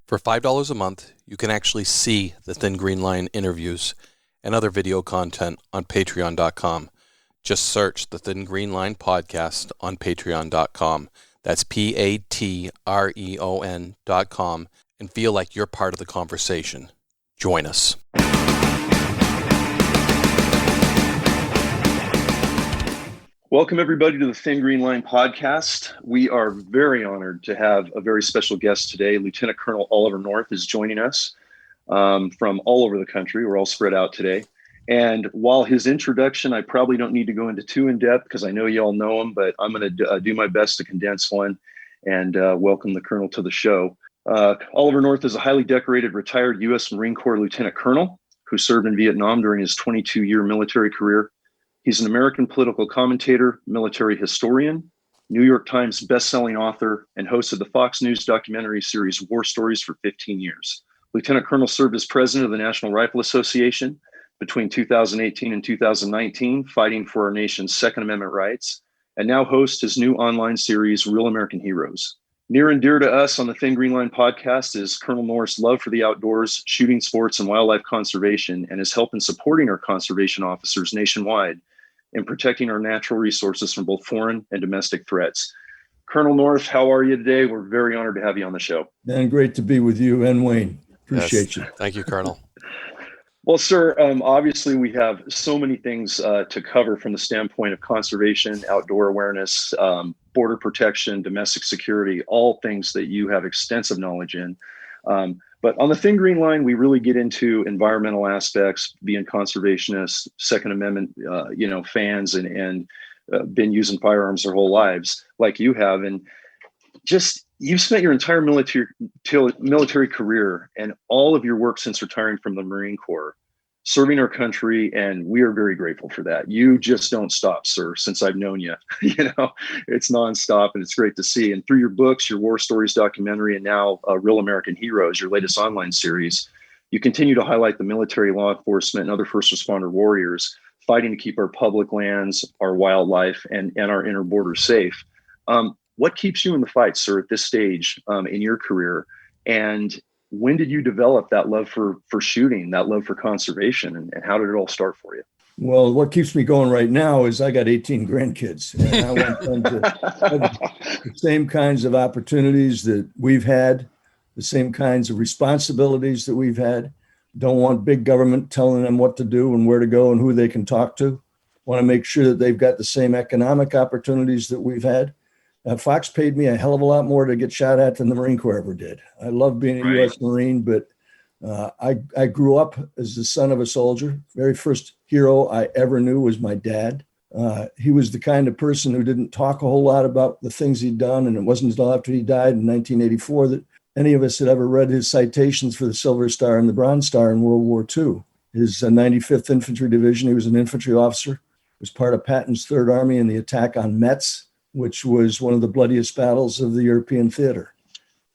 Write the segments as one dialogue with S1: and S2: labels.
S1: For $5 a month, you can actually see the Thin Green Line interviews and other video content on patreon.com. Just search the Thin Green Line podcast on patreon.com. That's patreon.com, and feel like you're part of the conversation. Join us.
S2: Welcome, everybody, to the Thin Green Line podcast. We are very honored to have a very special guest today. Lieutenant Colonel Oliver North is joining us from all over the country. We're all spread out today. And while his introduction, I probably don't need to go into too in-depth because I know you all know him, but I'm going to do my best to condense one and welcome the Colonel to the show. Oliver North is a highly decorated retired U.S. Marine Corps Lieutenant Colonel who served in Vietnam during his 22-year military career. He's an American political commentator, military historian, New York Times bestselling author, and host of the Fox News documentary series War Stories for 15 years. Lieutenant Colonel served as president of the National Rifle Association between 2018 and 2019, fighting for our nation's Second Amendment rights, and now hosts his new online series, Real American Heroes. Near and dear to us on the Thin Green Line podcast is Colonel Norris' love for the outdoors, shooting sports, and wildlife conservation, and his help in supporting our conservation officers nationwide in protecting our natural resources from both foreign and domestic threats. Colonel North, how are you today? We're very honored to have you on the show.
S3: And great to be with you and Wayne. Appreciate you.
S1: Thank you, Colonel.
S2: Well, sir, obviously we have so many things to cover from the standpoint of conservation, outdoor awareness, border protection, domestic security, all things that you have extensive knowledge in. But on the Thin Green Line, we really get into environmental aspects, being conservationists, Second Amendment, fans, and been using firearms their whole lives, like you have. And just you've spent your entire military career and all of your work since retiring from the Marine Corps, serving our country, and we are very grateful for that. You just don't stop, sir, since I've known you. It's nonstop, and it's great to see. And through your books, your War Stories documentary, and now Real American Heroes, your latest online series, you continue to highlight the military, law enforcement, and other first responder warriors fighting to keep our public lands, our wildlife, and our inner borders safe. What keeps you in the fight, sir, at this stage in your career? And when did you develop that love for shooting, that love for conservation, and how did it all start for you?
S3: Well, what keeps me going right now is I got 18 grandkids, and I want them to have the same kinds of opportunities that we've had, the same kinds of responsibilities that we've had. Don't want big government telling them what to do and where to go and who they can talk to. Want to make sure that they've got the same economic opportunities that we've had. Fox paid me a hell of a lot more to get shot at than the Marine Corps ever did. I love being a U.S. Marine, but I grew up as the son of a soldier. Very first hero I ever knew was my dad. He was the kind of person who didn't talk a whole lot about the things he'd done, and it wasn't until after he died in 1984 that any of us had ever read his citations for the Silver Star and the Bronze Star in World War II. His 95th Infantry Division, he was an infantry officer, was part of Patton's Third Army in the attack on Metz, which was one of the bloodiest battles of the European theater.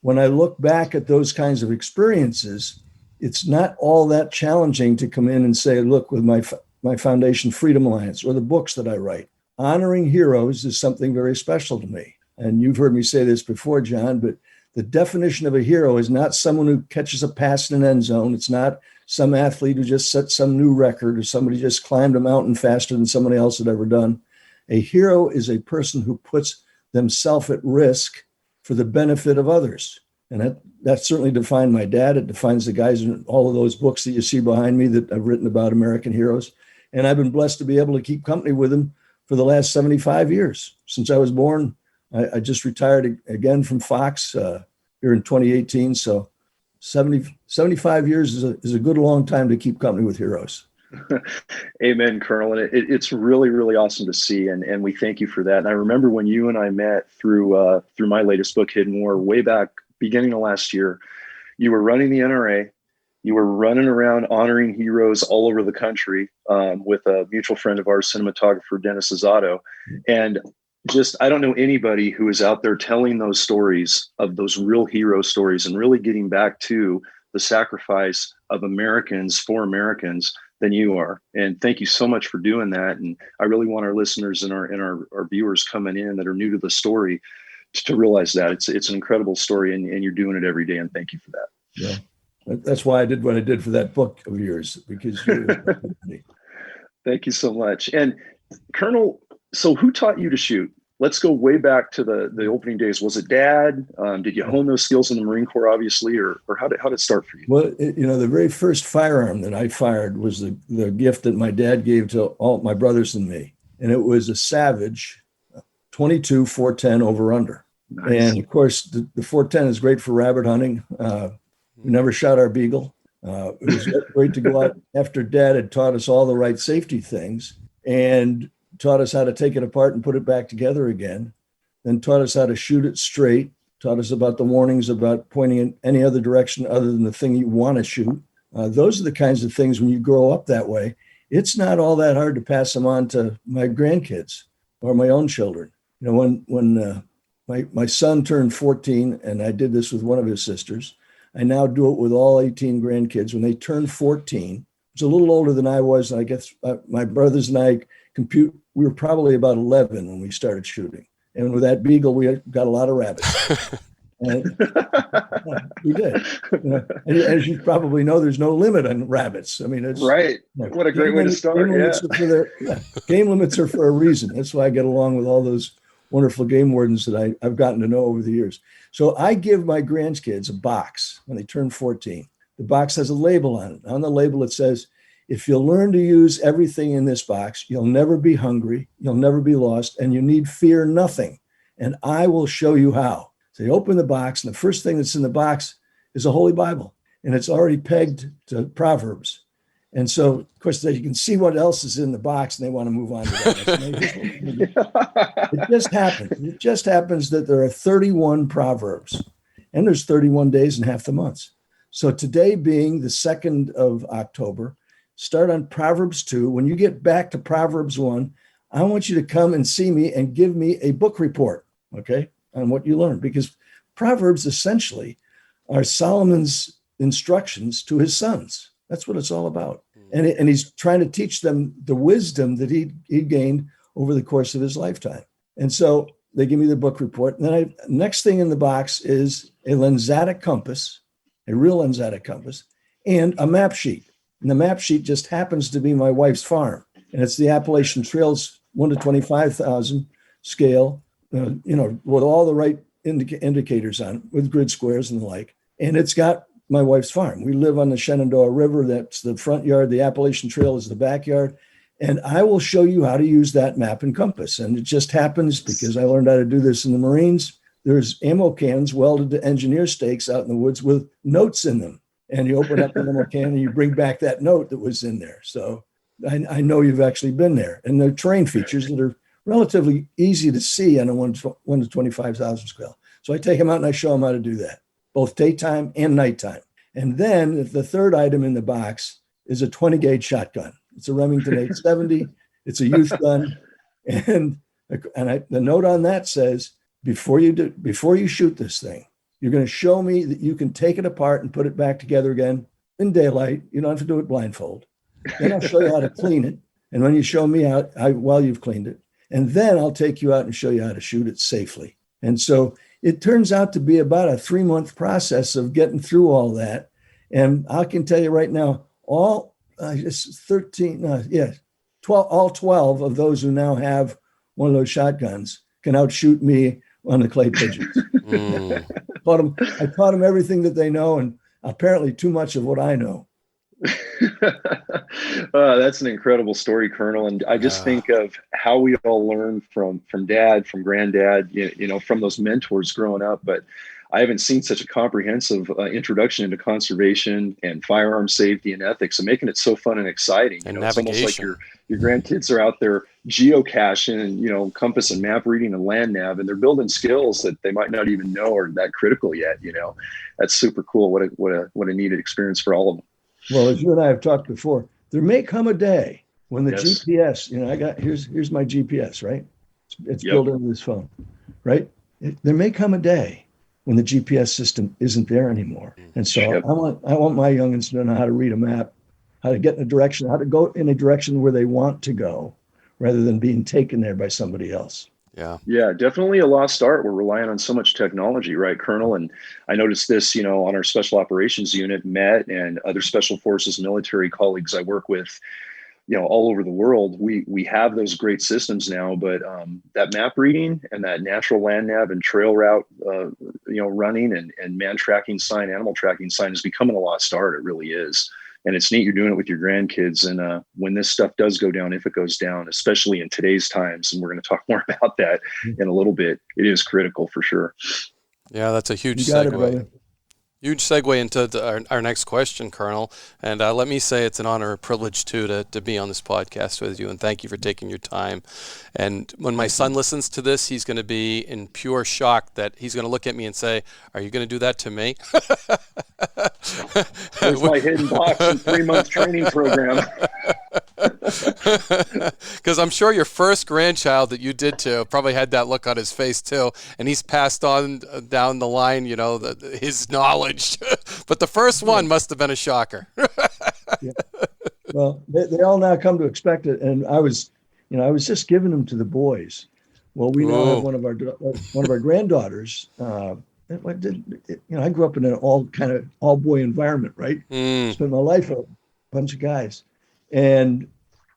S3: When I look back at those kinds of experiences, it's not all that challenging to come in and say, look, with my foundation, Freedom Alliance, or the books that I write, honoring heroes is something very special to me. And you've heard me say this before, John, but the definition of a hero is not someone who catches a pass in an end zone. It's not some athlete who just set some new record or somebody just climbed a mountain faster than somebody else had ever done. A hero is a person who puts themselves at risk for the benefit of others. And that certainly defined my dad. It defines the guys in all of those books that you see behind me that I've written about American heroes. And I've been blessed to be able to keep company with them for the last 75 years. Since I was born, I just retired again from Fox here in 2018. So 75 years is a good long time to keep company with heroes.
S2: Amen, Colonel. And it's really, really awesome to see. And we thank you for that. And I remember when you and I met through my latest book, Hidden War, way back beginning of last year, you were running the NRA. You were running around honoring heroes all over the country with a mutual friend of ours, cinematographer Dennis Azzato. And I don't know anybody who is out there telling those stories of those real hero stories and really getting back to the sacrifice of Americans for Americans than you are. And thank you so much for doing that. And I really want our listeners and our viewers coming in that are new to the story to realize that it's an incredible story, and you're doing it every day. And thank you for that.
S3: Yeah. That's why I did what I did for that book of yours, because
S2: Thank you so much. And Colonel, so who taught you to shoot? Let's go way back to the opening days. Was it Dad? Did you hone those skills in the Marine Corps, obviously, or how did it start for you?
S3: Well, the very first firearm that I fired was the gift that my dad gave to all my brothers and me. And it was a Savage 22 410 over under. Nice. And of course, the 410 is great for rabbit hunting. We never shot our beagle. It was great to go out after Dad had taught us all the right safety things and taught us how to take it apart and put it back together again, then taught us how to shoot it straight, taught us about the warnings about pointing in any other direction other than the thing you want to shoot. Those are the kinds of things when you grow up that way, it's not all that hard to pass them on to my grandkids or my own children. When my son turned 14, and I did this with one of his sisters, I now do it with all 18 grandkids. When they turned 14, it's a little older than I was. And I guess my brothers and I we were probably about 11 when we started shooting. And with that beagle, we got a lot of rabbits. And we did. And as you probably know, there's no limit on rabbits. I mean, it's
S2: right. What a great way to start.
S3: Game limits are for a reason. That's why I get along with all those wonderful game wardens that I've gotten to know over the years. So I give my grandkids a box when they turn 14. The box has a label on it. On the label, it says, if you'll learn to use everything in this box, you'll never be hungry, you'll never be lost, and you need fear nothing. And I will show you how. So you open the box, and the first thing that's in the box is a Holy Bible. And it's already pegged to Proverbs. And so, of course, you can see what else is in the box, and they want to move on to that. It just happens that there are 31 Proverbs, and there's 31 days in half the months. So today being the 2nd of October, start on Proverbs 2. When you get back to Proverbs 1, I want you to come and see me and give me a book report, okay, on what you learned. Because Proverbs essentially are Solomon's instructions to his sons. That's what it's all about. And he's trying to teach them the wisdom that he gained over the course of his lifetime. And so they give me the book report. And then next thing in the box is a lensatic compass, a real lensatic compass, and a map sheet. And the map sheet just happens to be my wife's farm. And it's the Appalachian Trail's 1 to 25,000 scale, with all the right indicators on it, with grid squares and the like. And it's got my wife's farm. We live on the Shenandoah River. That's the front yard. The Appalachian Trail is the backyard. And I will show you how to use that map and compass. And it just happens because I learned how to do this in the Marines. There's ammo cans welded to engineer stakes out in the woods with notes in them. And you open up the ammo can and you bring back that note that was in there. So I know you've actually been there. And there are terrain features that are relatively easy to see on a 1 to 25,000 scale. So I take them out and I show them how to do that, both daytime and nighttime. And then the third item in the box is a 20 gauge shotgun. It's a Remington 870. It's a youth gun. And the note on that says, before you shoot this thing, you're going to show me that you can take it apart and put it back together again in daylight. You don't have to do it blindfold. Then I'll show you how to clean it. And when you show me while you've cleaned it, and then I'll take you out and show you how to shoot it safely. And so it turns out to be about a 3-month process of getting through all that. And I can tell you right now, all 12 of those who now have one of those shotguns can outshoot me on the clay pigeons. I taught them everything that they know, and apparently too much of what I know.
S2: That's an incredible story, Colonel. And I just think of how we all learn from Dad, from Granddad, from those mentors growing up. But I haven't seen such a comprehensive introduction into conservation and firearm safety and ethics, and making it so fun and exciting.
S1: And
S2: it's almost like your grandkids are out there geocaching and compass and map reading and land nav, and they're building skills that they might not even know are that critical yet. That's super cool. What a needed experience for all of them.
S3: Well, as you and I have talked before, there may come a day when the GPS, here's my GPS, right? It's built into this phone, right? There may come a day when the GPS system isn't there anymore. And so I want my youngins to know how to read a map, how to get in a direction, how to go in a direction where they want to go rather than being taken there by somebody else.
S2: Yeah, definitely a lost art. We're relying on so much technology, right, Colonel? And I noticed this, on our special operations unit, Met, and other special forces military colleagues I work with, all over the world. We have those great systems now, but that map reading and that natural land nav and trail route, running and man tracking sign, animal tracking sign is becoming a lost art. It really is. And it's neat you're doing it with your grandkids. And when this stuff does go down, if it goes down, especially in today's times, and we're going to talk more about that in a little bit, it is critical for sure.
S1: Yeah, that's a huge
S3: segue.
S1: Huge segue into our next question, Colonel. And let me say it's an honor and privilege, too, to be on this podcast with you. And thank you for taking your time. And when my son listens to this, he's going to be in pure shock that he's going to look at me and say, "Are you going to do that to me?"
S2: There's my hidden box and 3-month training program.
S1: Because I'm sure your first grandchild that you did to probably had that look on his face, too. And he's passed on down the line, his knowledge. But the first one must have been a shocker.
S3: Yeah. Well, they all now come to expect it. And I was just giving them to the boys. Well, we now have one of our granddaughters. I grew up in an all boy environment, right? Spent my life with a bunch of guys. And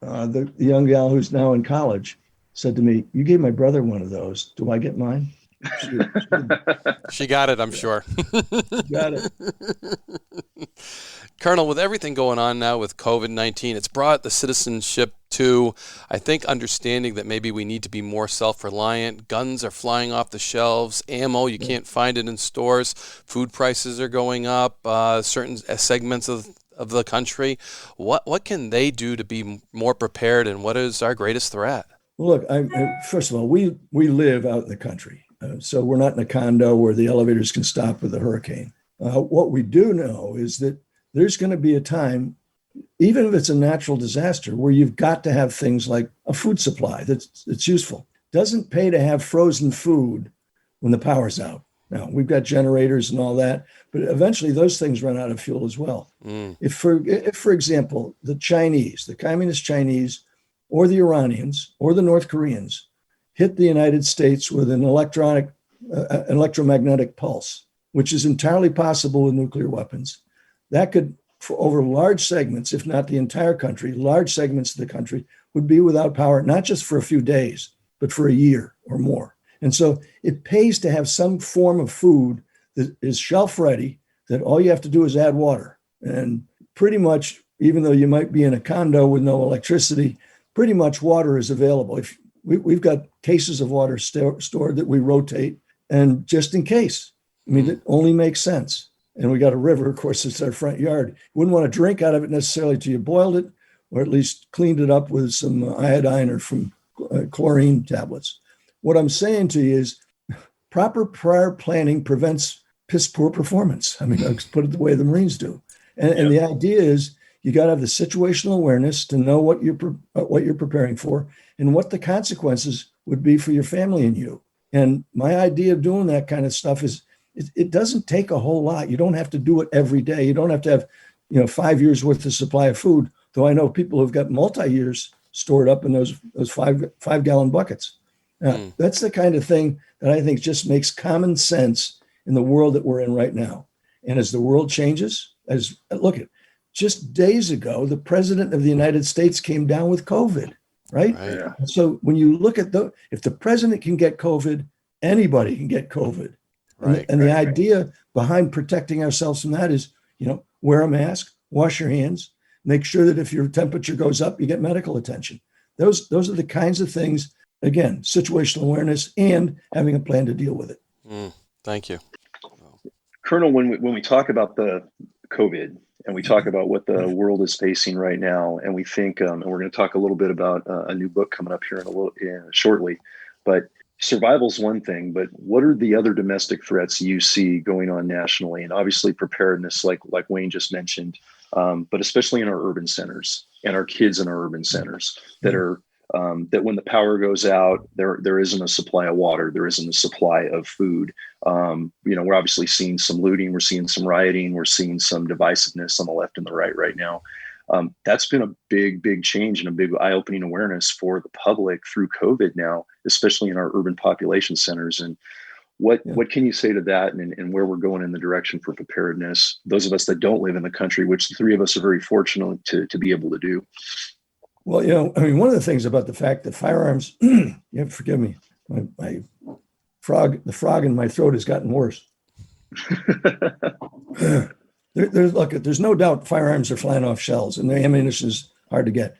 S3: the young gal who's now in college said to me, "You gave my brother one of those. Do I get mine?"
S1: She got it, I'm sure.
S3: Got it.
S1: Colonel, with everything going on now with COVID-19, it's brought the citizenship to, I think, understanding that maybe we need to be more self-reliant. Guns are flying off the shelves. Ammo, you can't find it in stores. Food prices are going up. Certain segments of the country. What can they do to be more prepared, and what is our greatest threat?
S3: Well, look, first of all, we live out in the country. So we're not in a condo where the elevators can stop with a hurricane. What we do know is that there's going to be a time, even if it's a natural disaster, where you've got to have things like a food supply that's useful. Doesn't pay to have frozen food when the power's out. Now, we've got generators and all that, but eventually those things run out of fuel as well. If, for example, the Chinese, the communist Chinese, or the Iranians, or the North Koreans hit the United States with an electromagnetic pulse, which is entirely possible with nuclear weapons. That could, for over large segments, if not the entire country, large segments of the country would be without power, not just for a few days, but for a year or more. And so it pays to have some form of food that is shelf ready, that all you have to do is add water. And pretty much, even though you might be in a condo with no electricity, pretty much water is available. If we've got cases of water stored that we rotate, and just in case. It only makes sense. And we got a river, of course, it's our front yard. You wouldn't want to drink out of it necessarily till you boiled it, or at least cleaned it up with some iodine or from chlorine tablets. What I'm saying to you is proper prior planning prevents piss poor performance. Let's put it the way the Marines do. And the idea is you got to have the situational awareness to know what you're preparing for and what the consequences would be for your family and you. And my idea of doing that kind of stuff is it doesn't take a whole lot. You don't have to do it every day. You don't have to have 5 years worth of supply of food, though I know people who've got multi-years stored up in those 5-gallon buckets. That's the kind of thing that I think just makes common sense in the world that we're in right now. And as the world changes, just days ago, the president of the United States came down with COVID, right?
S2: Yeah.
S3: So when you look at if the president can get COVID, anybody can get COVID. And the idea behind protecting ourselves from that is, wear a mask, wash your hands, make sure that if your temperature goes up, you get medical attention. Those are the kinds of things, again, situational awareness and having a plan to deal with it.
S1: Thank you.
S2: Colonel, when we talk about the COVID and we talk about what the world is facing right now, and we think, and we're going to talk a little bit about a new book coming up here shortly, but survival is one thing, but what are the other domestic threats you see going on nationally? And obviously preparedness, like Wayne just mentioned, but especially in our urban centers and our kids in our urban centers that are that when the power goes out, there isn't a supply of water, there isn't a supply of food. We're obviously seeing some looting, we're seeing some rioting, we're seeing some divisiveness on the left and the right now. That's been a big change and a big eye-opening awareness for the public through COVID now. especially in our urban population centers. And what can you say to that, and where we're going in the direction for preparedness, those of us that don't live in the country, which the three of us are very fortunate to be able to do?
S3: Well, one of the things about the fact that firearms, you have to forgive me, the frog in my throat has gotten worse. There's no doubt firearms are flying off shelves, and the ammunition is hard to get.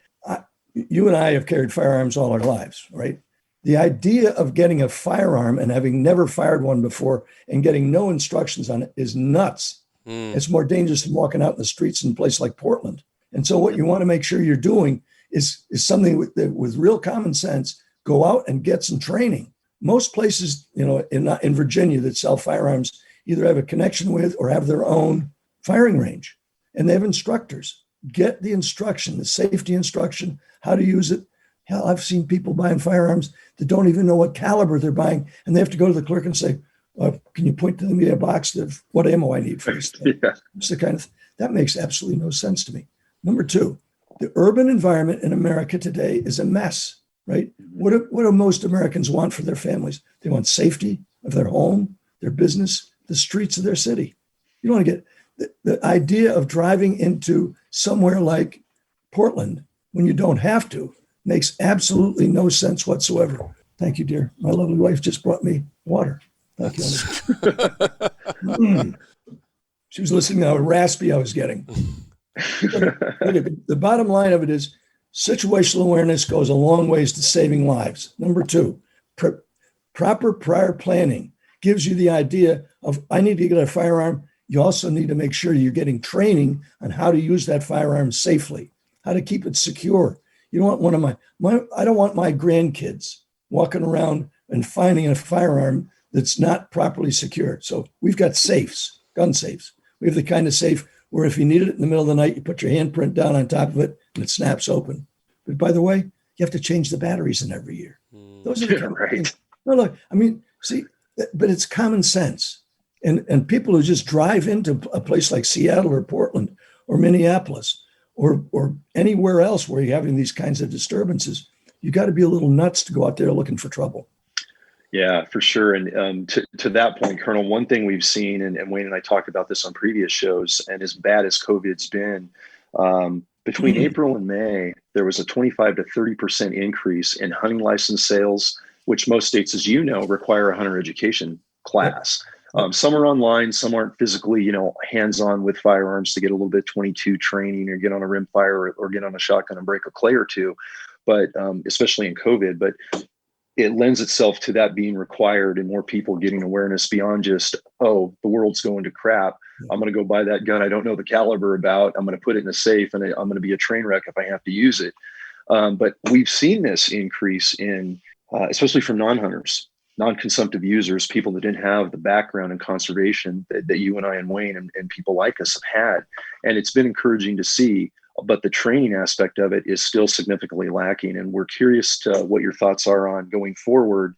S3: You and I have carried firearms all our lives, right? The idea of getting a firearm and having never fired one before and getting no instructions on it is nuts. It's more dangerous than walking out in the streets in a place like Portland. And so what you want to make sure you're doing is something with real common sense. Go out and get some training. Most places, in Virginia that sell firearms either have a connection with or have their own firing range, and they have instructors. Get the instruction, the safety instruction, how to use it. Hell, I've seen people buying firearms that don't even know what caliber they're buying, and they have to go to the clerk and say, can you point to me a box of what ammo I need for this thing?
S2: Yeah.
S3: It's the kind of that makes absolutely no sense to me. Number two, the urban environment in America today is a mess, right? What do most Americans want for their families? They want safety of their home, their business, the streets of their city. You don't want to get the idea of driving into somewhere like Portland when you don't have to makes absolutely no sense whatsoever. Thank you, dear. My lovely wife just brought me water. Thank you. She was listening to how raspy I was getting. The bottom line of it is situational awareness goes a long ways to saving lives. Number two, proper prior planning gives you the idea of, I need to get a firearm. You also need to make sure you're getting training on how to use that firearm safely, how to keep it secure. You don't want I don't want my grandkids walking around and finding a firearm that's not properly secured. So we've got safes, gun safes. We have the kind of safe where if you need it in the middle of the night, you put your handprint down on top of it and it snaps open. But by the way, you have to change the batteries in every year. Those are the kind of things. No, look, but it's common sense. And people who just drive into a place like Seattle or Portland or Minneapolis or anywhere else where you're having these kinds of disturbances, you got to be a little nuts to go out there looking for trouble.
S2: Yeah, for sure. And to that point, Colonel, one thing we've seen, and Wayne and I talked about this on previous shows, and as bad as COVID's been, between April and May, there was a 25 to 30% increase in hunting license sales, which most states, as you know, require a hunter education class. Some are online, some aren't physically, hands-on with firearms to get a little bit 22 training or get on a rimfire or get on a shotgun and break a clay or two, but especially in COVID. But it lends itself to that being required and more people getting awareness beyond just, the world's going to crap. I'm going to go buy that gun I don't know the caliber about. I'm going to put it in a safe and I'm going to be a train wreck if I have to use it. But we've seen this increase in, especially from non-hunters, non-consumptive users, people that didn't have the background in conservation that you and I and Wayne and people like us have had. And it's been encouraging to see, but the training aspect of it is still significantly lacking. And we're curious to what your thoughts are on going forward.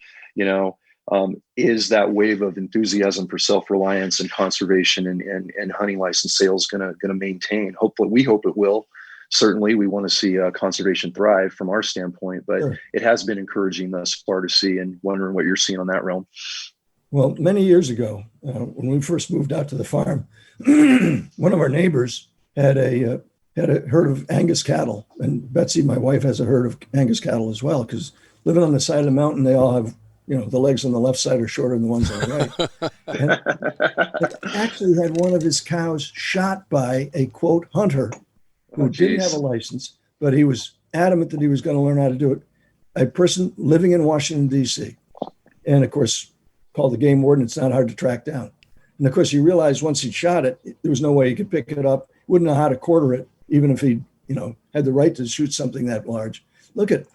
S2: Is that wave of enthusiasm for self-reliance and conservation and hunting license sales going to maintain? Hopefully, we hope it will. Certainly, we want to see conservation thrive from our standpoint, but sure, it has been encouraging thus far to see, and wondering what you're seeing on that realm.
S3: Well, many years ago, when we first moved out to the farm, one of our neighbors had a herd of Angus cattle, and Betsy, my wife, has a herd of Angus cattle as well, because living on the side of the mountain, they all have, the legs on the left side are shorter than the ones on the right. And actually had one of his cows shot by a, quote, hunter who didn't have a license, but he was adamant that he was going to learn how to do it. A person living in Washington, D.C. And of course, called the game warden. It's not hard to track down. And of course, he realized once he shot it, there was no way he could pick it up. Wouldn't know how to quarter it, even if he, had the right to shoot something that large. Look at,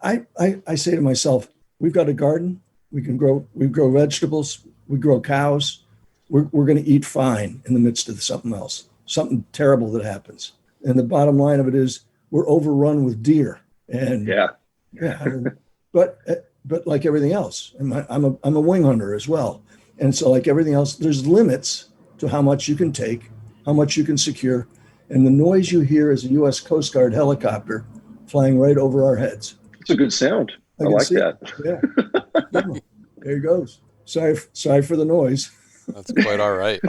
S3: I say to myself, we've got a garden. We grow vegetables. We grow cows. We're going to eat fine in the midst of something else, something terrible that happens. And the bottom line of it is we're overrun with deer. And but like everything else, I'm a wing hunter as well. And so like everything else, there's limits to how much you can take, how much you can secure. And the noise you hear is a U.S. Coast Guard helicopter flying right over our heads.
S2: It's a good sound. I like that.
S3: Yeah. There he goes. Sorry for the noise.
S1: That's quite all right.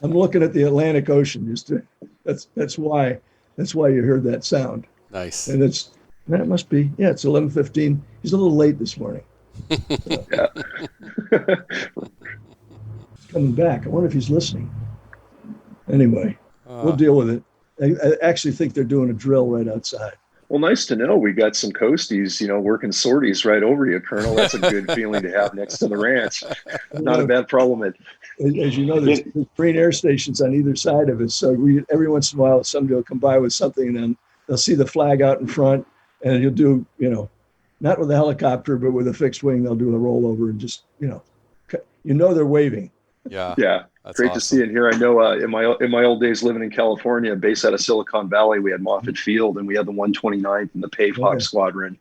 S3: I'm looking at the Atlantic Ocean. That's why you heard that sound.
S1: Nice.
S3: And it must be, it's 11:15. He's a little late this morning.
S2: Yeah.
S3: He's coming back. I wonder if he's listening. Anyway, we'll deal with it. I actually think they're doing a drill right outside.
S2: Well, nice to know. We got some coasties, working sorties right over you, Colonel. That's a good feeling to have next to the ranch. Not a bad problem.
S3: As you know, there's Marine air stations on either side of us. So every once in a while, somebody will come by with something, and then they'll see the flag out in front, and you'll do, not with a helicopter, but with a fixed wing, they'll do a rollover and just, they're waving.
S1: Yeah.
S2: Yeah.
S1: That's
S2: great
S1: awesome
S2: to see it here. I know in my old days living in California, based out of Silicon Valley, we had Moffett Field, and we had the 129th and the Pavehawk Squadron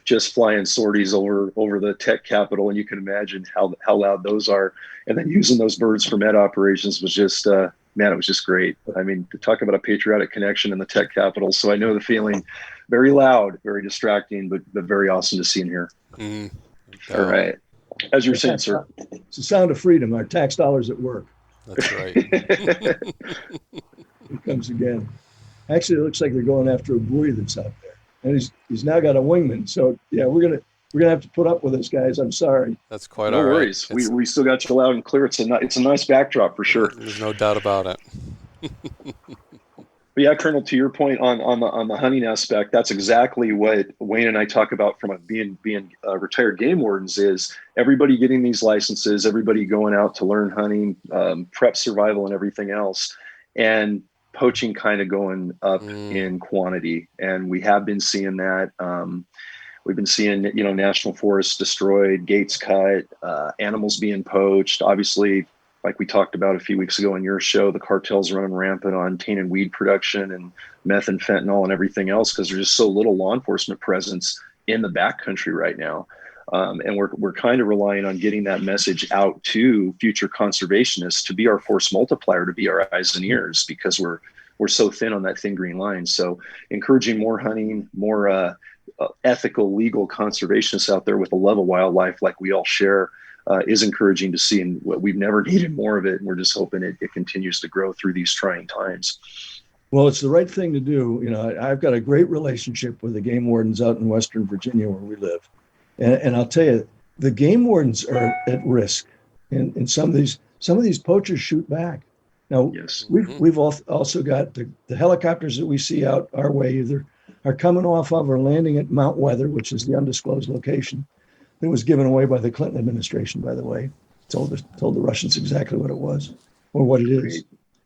S2: just flying sorties over the tech capital. And you can imagine how loud those are. And then using those birds for med operations was just, it was just great. I mean, to talk about a patriotic connection in the tech capital. So I know the feeling. Very loud, very distracting, but very awesome to see and hear. All right. As you're saying, sir.
S3: It's the sound of freedom. Our tax dollars at work.
S1: That's right.
S3: Here comes again. Actually, it looks like they're going after a buoy that's out there, and he's now got a wingman. So yeah, we're gonna have to put up with this, guys. I'm sorry.
S1: That's quite
S2: no
S1: all right.
S2: worries. We still got you loud and clear. It's a nice backdrop for sure.
S1: There's no doubt about it.
S2: But yeah, Colonel, to your point on the hunting aspect, that's exactly what Wayne and I talk about from being retired game wardens. Is everybody getting these licenses, everybody going out to learn hunting, prep survival, and everything else, and poaching kind of going up in quantity. And we have been seeing that. We've been seeing national forests destroyed, gates cut, animals being poached. Obviously, like we talked about a few weeks ago on your show, the cartels running rampant on tainted weed production and meth and fentanyl and everything else because there's just so little law enforcement presence in the backcountry right now. And we're kind of relying on getting that message out to future conservationists to be our force multiplier, to be our eyes and ears, because we're so thin on that thin green line. So encouraging more hunting, more ethical, legal conservationists out there with a love of wildlife like we all share is encouraging to see, and we've never needed more of it. And we're just hoping it continues to grow through these trying times.
S3: Well, it's the right thing to do. I've got a great relationship with the game wardens out in Western Virginia where we live. And I'll tell you, the game wardens are at risk. And some of these poachers shoot back. Now,
S2: yes.
S3: we've also got the helicopters that we see out our way either are coming off of or landing at Mount Weather, which is the undisclosed location. It was given away by the Clinton administration, by the way. Told the Russians exactly what it was or what it is.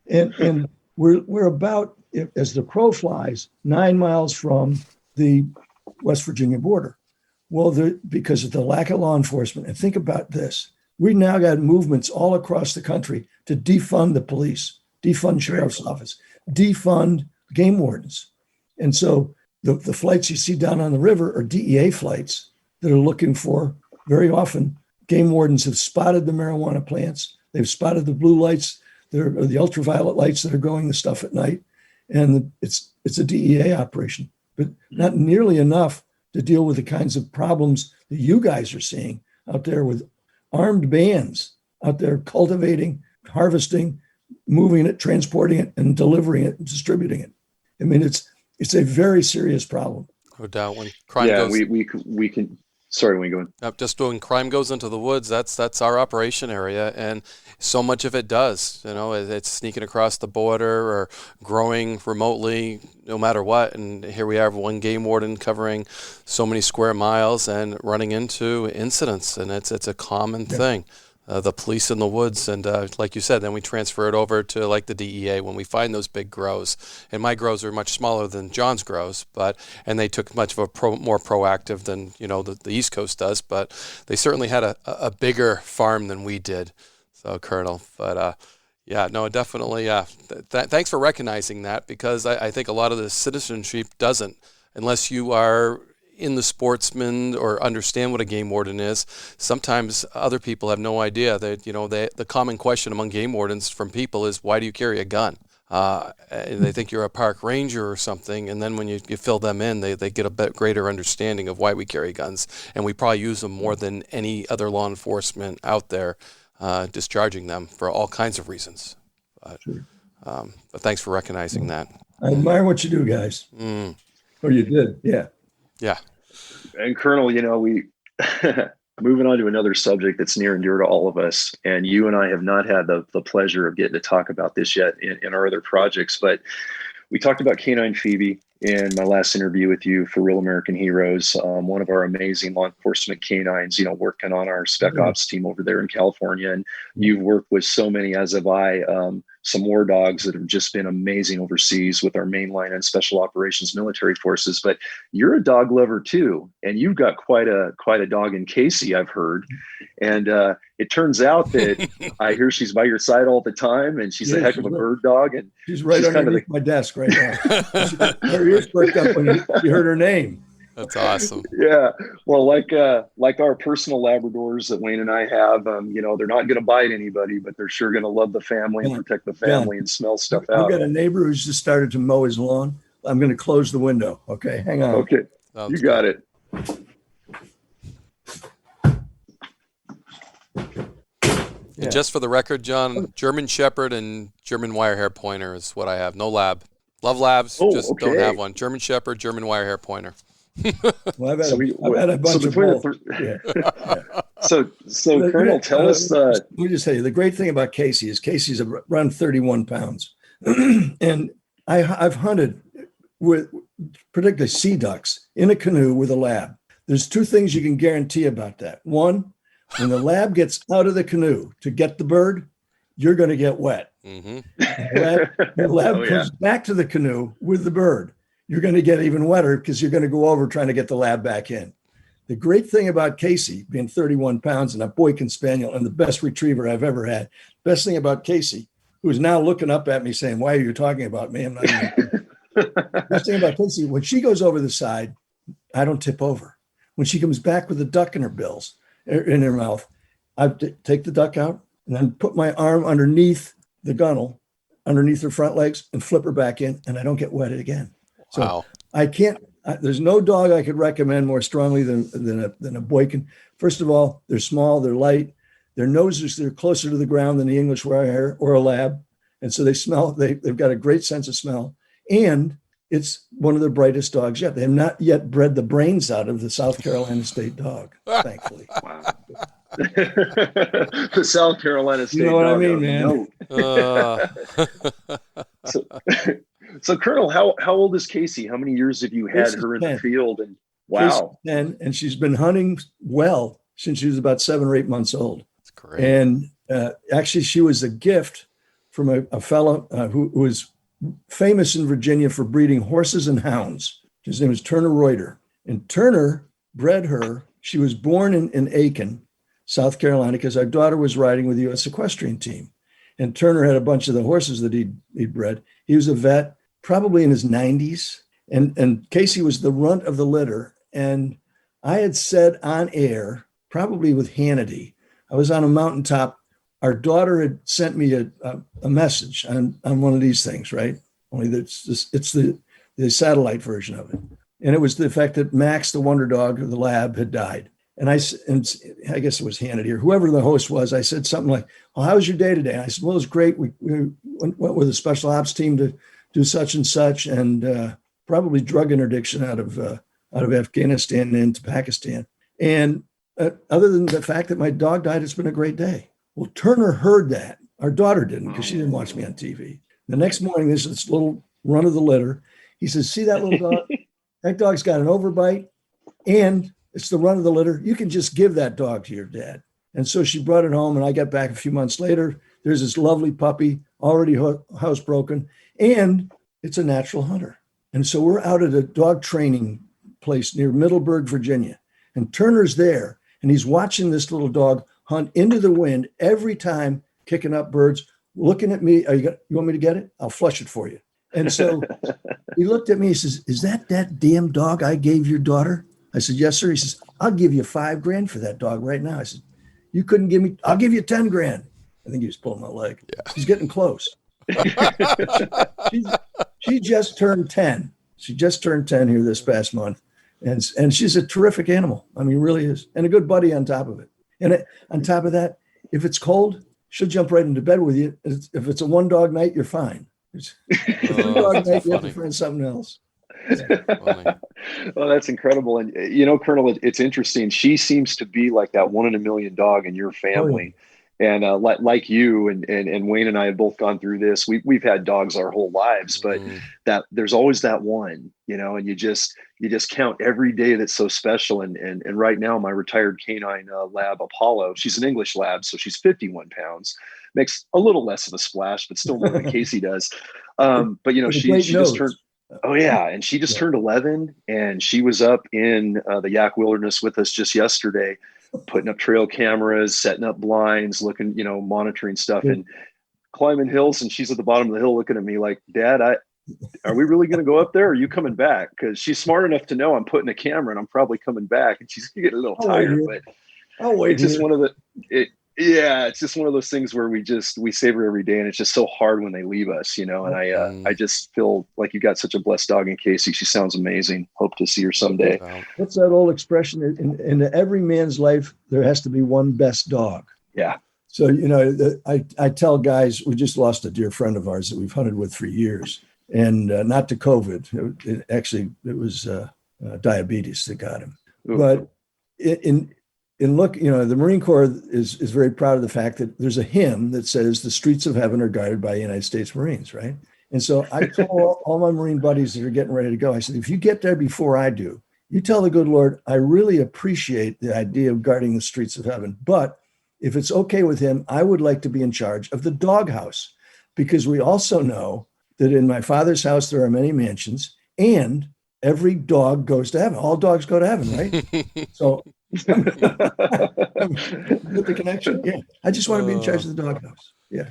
S3: And we're about, as the crow flies, 9 miles from the West Virginia border. Well, because of the lack of law enforcement, and think about this, we now got movements all across the country to defund the police, defund sheriff's office, defund game wardens. And so the flights you see down on the river are DEA flights that are looking for, very often, game wardens have spotted the marijuana plants. They've spotted the blue lights, the ultraviolet lights that are growing the stuff at night. And it's a DEA operation, but not nearly enough to deal with the kinds of problems that you guys are seeing out there with armed bands out there cultivating, harvesting, moving it, transporting it, and delivering it, and distributing it. I mean, it's a very serious problem.
S1: No doubt. When crime goes,
S2: we can. Sorry, when you going?
S1: Just when crime goes into the woods, that's our operation area, and so much of it does. It's sneaking across the border or growing remotely, no matter what. And here we have one game warden covering so many square miles and running into incidents, and it's a common thing. The police in the woods, and like you said, then we transfer it over to like the DEA when we find those big grows. And my grows are much smaller than John's grows, and they took much of a more proactive than the East Coast does. But they certainly had a bigger farm than we did. So, Colonel, but definitely. Thanks for recognizing that, because I think a lot of the citizenship doesn't, unless you are in the sportsman or understand what a game warden is. Sometimes other people have no idea that, the common question among game wardens from people is, why do you carry a gun? They think you're a park ranger or something, and then when you fill them in, they get a bit greater understanding of why we carry guns, and we probably use them more than any other law enforcement out there, discharging them for all kinds of reasons.
S3: Sure.
S1: But thanks for recognizing that.
S3: I admire what you do, guys. Or you did, yeah.
S1: Yeah.
S2: And Colonel, we moving on to another subject that's near and dear to all of us. And you and I have not had the pleasure of getting to talk about this yet in our other projects, but we talked about Canine Phoebe in my last interview with you for Real American Heroes, one of our amazing law enforcement canines, working on our spec ops team over there in California. And you've worked with so many, as have I, some war dogs that have just been amazing overseas with our mainline and special operations military forces. But you're a dog lover too, and you've got quite a dog in Casey, I've heard. And it turns out that I hear she's by your side all the time, and she's a heck of a bird dog. And
S3: she's right underneath my desk right now. Her ears perked up when you heard her name.
S1: That's awesome.
S2: Yeah. Well, like our personal Labradors that Wayne and I have, they're not going to bite anybody, but they're sure going to love the family and protect the family and smell stuff out.
S3: I've got a neighbor who's just started to mow his lawn. I'm going to close the window. Okay, hang on.
S2: Okay, you got it.
S1: And just for the record, John, German Shepherd and German Wirehair Pointer is what I have. No lab. Love labs, don't have one. German Shepherd, German Wirehair Pointer.
S3: Well, I've had a bunch of both.
S2: So Colonel, tell us.
S3: Let me just tell you, the great thing about Casey's around 31 pounds. And I've hunted with particularly sea ducks in a canoe with a lab. There's two things you can guarantee about that. One, when the lab gets out of the canoe to get the bird, you're going to get wet.
S1: Mm-hmm.
S3: The lab comes back to the canoe with the bird. You're going to get even wetter because you're going to go over trying to get the lab back in. The great thing about Casey being 31 pounds and a Boykin Spaniel and the best retriever I've ever had, best thing about Casey, who's now looking up at me saying, why are you talking about me? I'm not even. Best thing about Casey, when she goes over the side, I don't tip over. When she comes back with a duck in her mouth, I take the duck out and then put my arm underneath the gunnel, underneath her front legs, and flip her back in, and I don't get wetted again. So
S1: wow.
S3: I can't. There's no dog I could recommend more strongly than a Boykin. First of all, they're small, they're light, their noses they're closer to the ground than the English Wirehair or a lab, and so they smell. They've got a great sense of smell, and it's one of the brightest dogs yet. They have not yet bred the brains out of the South Carolina State dog, thankfully.
S2: Wow. The South Carolina State dog.
S3: You know what I mean, man?
S2: So Colonel, how old is Casey? How many years have you had her in the field? And wow.
S3: 10, and she's been hunting well since she was about 7 or 8 months old.
S1: That's great.
S3: And actually, she was a gift from a fellow who was famous in Virginia for breeding horses and hounds. His name was Turner Reuter. And Turner bred her. She was born in Aiken, South Carolina, because our daughter was riding with the U.S. Equestrian Team. And Turner had a bunch of the horses that he'd bred. He was a vet, probably in his 90s. And Casey was the runt of the litter. And I had said on air, probably with Hannity, I was on a mountaintop. Our daughter had sent me a message on one of these things, right? Only it's the satellite version of it. And it was the fact that Max, the wonder dog of the lab, had died. And I guess it was Hannity or whoever the host was. I said something like, "Well, how was your day today?" And I said, "Well, it was great. We went with a special ops team to do such and such, and probably drug interdiction out of Afghanistan into Pakistan. And other than the fact that my dog died, it's been a great day." Well, Turner heard that. Our daughter didn't, because she didn't watch me on TV. The next morning, there's this little run of the litter. He says, "See that little dog? That dog's got an overbite, and it's the run of the litter. You can just give that dog to your dad." And so she brought it home, and I got back a few months later. There's this lovely puppy, already housebroken, and it's a natural hunter. And so we're out at a dog training place near Middleburg, Virginia, and Turner's there, and he's watching this little dog hunt into the wind every time, kicking up birds, looking at me. You want me to get it? I'll flush it for you. And so he looked at me. He says, "Is that damn dog I gave your daughter?" I said, "Yes, sir." He says, "I'll give you $5,000 for that dog right now." I said, "You couldn't give me, I'll give you $10,000. I think he was pulling my leg. Yeah. He's getting close. She just turned 10. She just turned 10 here this past month. And she's a terrific animal. I mean, really is. And a good buddy on top of it. And on top of that, if it's cold, she'll jump right into bed with you. If it's a one dog night, you're fine. If it's one dog night, you have to find something else.
S2: Well, that's incredible. And you know, Colonel, it's interesting. She seems to be like that 1 in a million dog in your family. Oh, yeah. And like you and Wayne and I have both gone through this. We've had dogs our whole lives, but that there's always that one, you know, and you just count every day that's so special. And right now, my retired canine lab Apollo, she's an English lab, so she's 51 pounds, makes a little less of a splash, but still more than Casey does. But you know, she just turned. Oh yeah, and she just turned 11, and she was up in the Yak Wilderness with us just yesterday, putting up trail cameras, setting up blinds, looking, you know, monitoring stuff, and climbing hills. And she's at the bottom of the hill looking at me like, Dad, are we really going to go up there? Or are you coming back? Because she's smart enough to know I'm putting a camera and I'm probably coming back. And she's getting a little tired, but it's just one of the. It's just one of those things where we savor every day, and it's just so hard when they leave us, you know. And I just feel like you got such a blessed dog in Casey. She sounds amazing. Hope to see her someday.
S3: What's that old expression? In every man's life, there has to be one best dog.
S2: Yeah.
S3: So, you know, I tell guys, we just lost a dear friend of ours that we've hunted with for years, and not to COVID. It was diabetes that got him. Ooh. But the Marine Corps is very proud of the fact that there's a hymn that says the streets of heaven are guarded by United States Marines, right? And so I tell all my Marine buddies that are getting ready to go, I said, if you get there before I do, you tell the good Lord, I really appreciate the idea of guarding the streets of heaven. But if it's okay with him, I would like to be in charge of the doghouse, because we also know that in my Father's house, there are many mansions, and every dog goes to heaven. All dogs go to heaven, right? So with the connection. Yeah. I just want to be in charge of the doghouse. Yeah.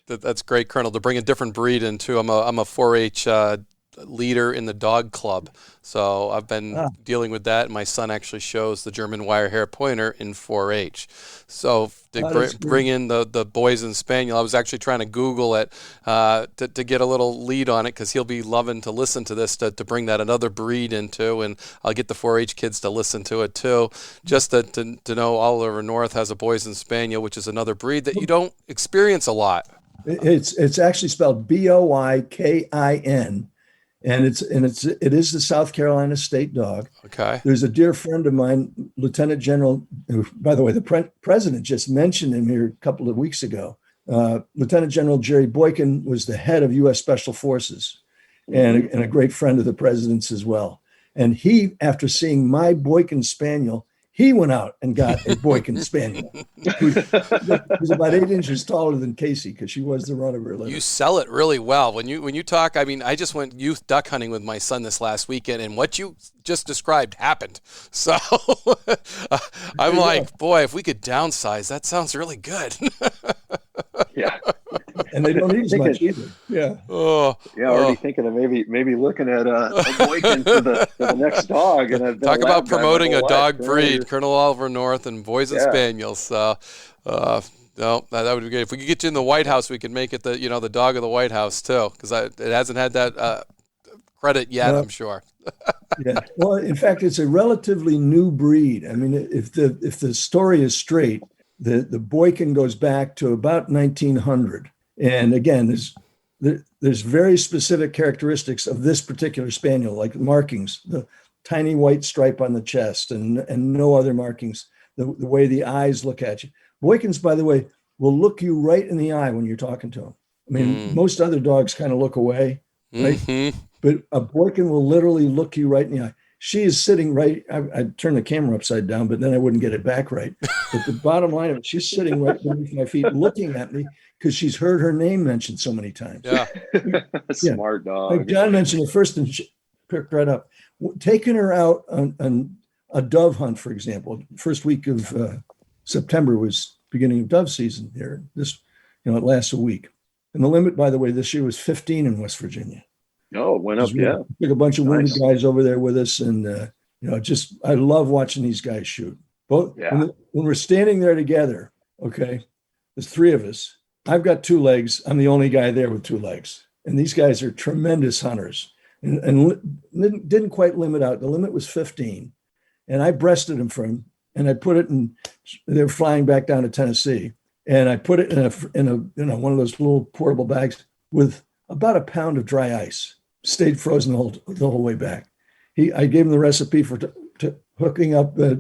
S1: That's great, Colonel, to bring a different breed into. I'm a 4-H leader in the dog club. So I've been dealing with that. My son actually shows the German wire hair pointer in 4-H. So to bring in the boys and spaniel, I was actually trying to Google it to get a little lead on it, because he'll be loving to listen to this, to bring that another breed into, and I'll get the 4-H kids to listen to it too. Just to know all over North has a boys and spaniel, which is another breed that you don't experience a lot.
S3: It's actually spelled Boykin. And it is the South Carolina state dog.
S1: Okay.
S3: There's a dear friend of mine, Lieutenant General, who, by the way, the president just mentioned him here a couple of weeks ago. Lieutenant General Jerry Boykin was the head of U.S. Special Forces and a great friend of the president's as well. And he, after seeing my Boykin Spaniel, he went out and got a Boykin Spaniel. Who's about 8 inches taller than Casey, because she was the run of her litter.
S1: You sell it really well. When you talk, I mean, I just went youth duck hunting with my son this last weekend, and what you just described happened. So I'm like, boy, if we could downsize, that sounds really good.
S2: Yeah.
S3: And they don't eat as much either. Yeah.
S2: Already thinking of maybe looking at a Boykin for the next dog. And
S1: talk about promoting a dog breed, Colonel Oliver North and boys and spaniels. So, no, that would be great. If we could get you in the White House, we could make it the dog of the White House too, because it hasn't had that credit yet. I'm sure.
S3: Yeah. Well, in fact, it's a relatively new breed. I mean, if the story is straight, the Boykin goes back to about 1900. And again, there's very specific characteristics of this particular spaniel, like markings, the tiny white stripe on the chest, and no other markings, the way the eyes look at you. Boykins, by the way, will look you right in the eye when you're talking to them. I mean, most other dogs kind of look away, right? Mm-hmm. But a Boykin will literally look you right in the eye. She is sitting right, I'd turn the camera upside down, but then I wouldn't get it back right. But the bottom line of it, she's sitting right beneath my feet looking at me, because she's heard her name mentioned so many times.
S2: Yeah. Smart dog.
S3: Like John mentioned it first, and she picked right up. Taking her out on a dove hunt, for example, first week of September was beginning of dove season here. It lasts a week. And the limit, by the way, this year was 15 in West Virginia.
S2: Oh, it went up,
S3: We took a bunch of wounded guys over there with us, and I love watching these guys shoot. When we're standing there together, okay, there's 3 of us. I've got 2 legs. I'm the only guy there with 2 legs. And these guys are tremendous hunters and didn't quite limit out. The limit was 15. And I breasted them for him. And I put it in, they were flying back down to Tennessee. And I put it in a one of those little portable bags with about a pound of dry ice. Stayed frozen the whole way back. I gave him the recipe for hooking up the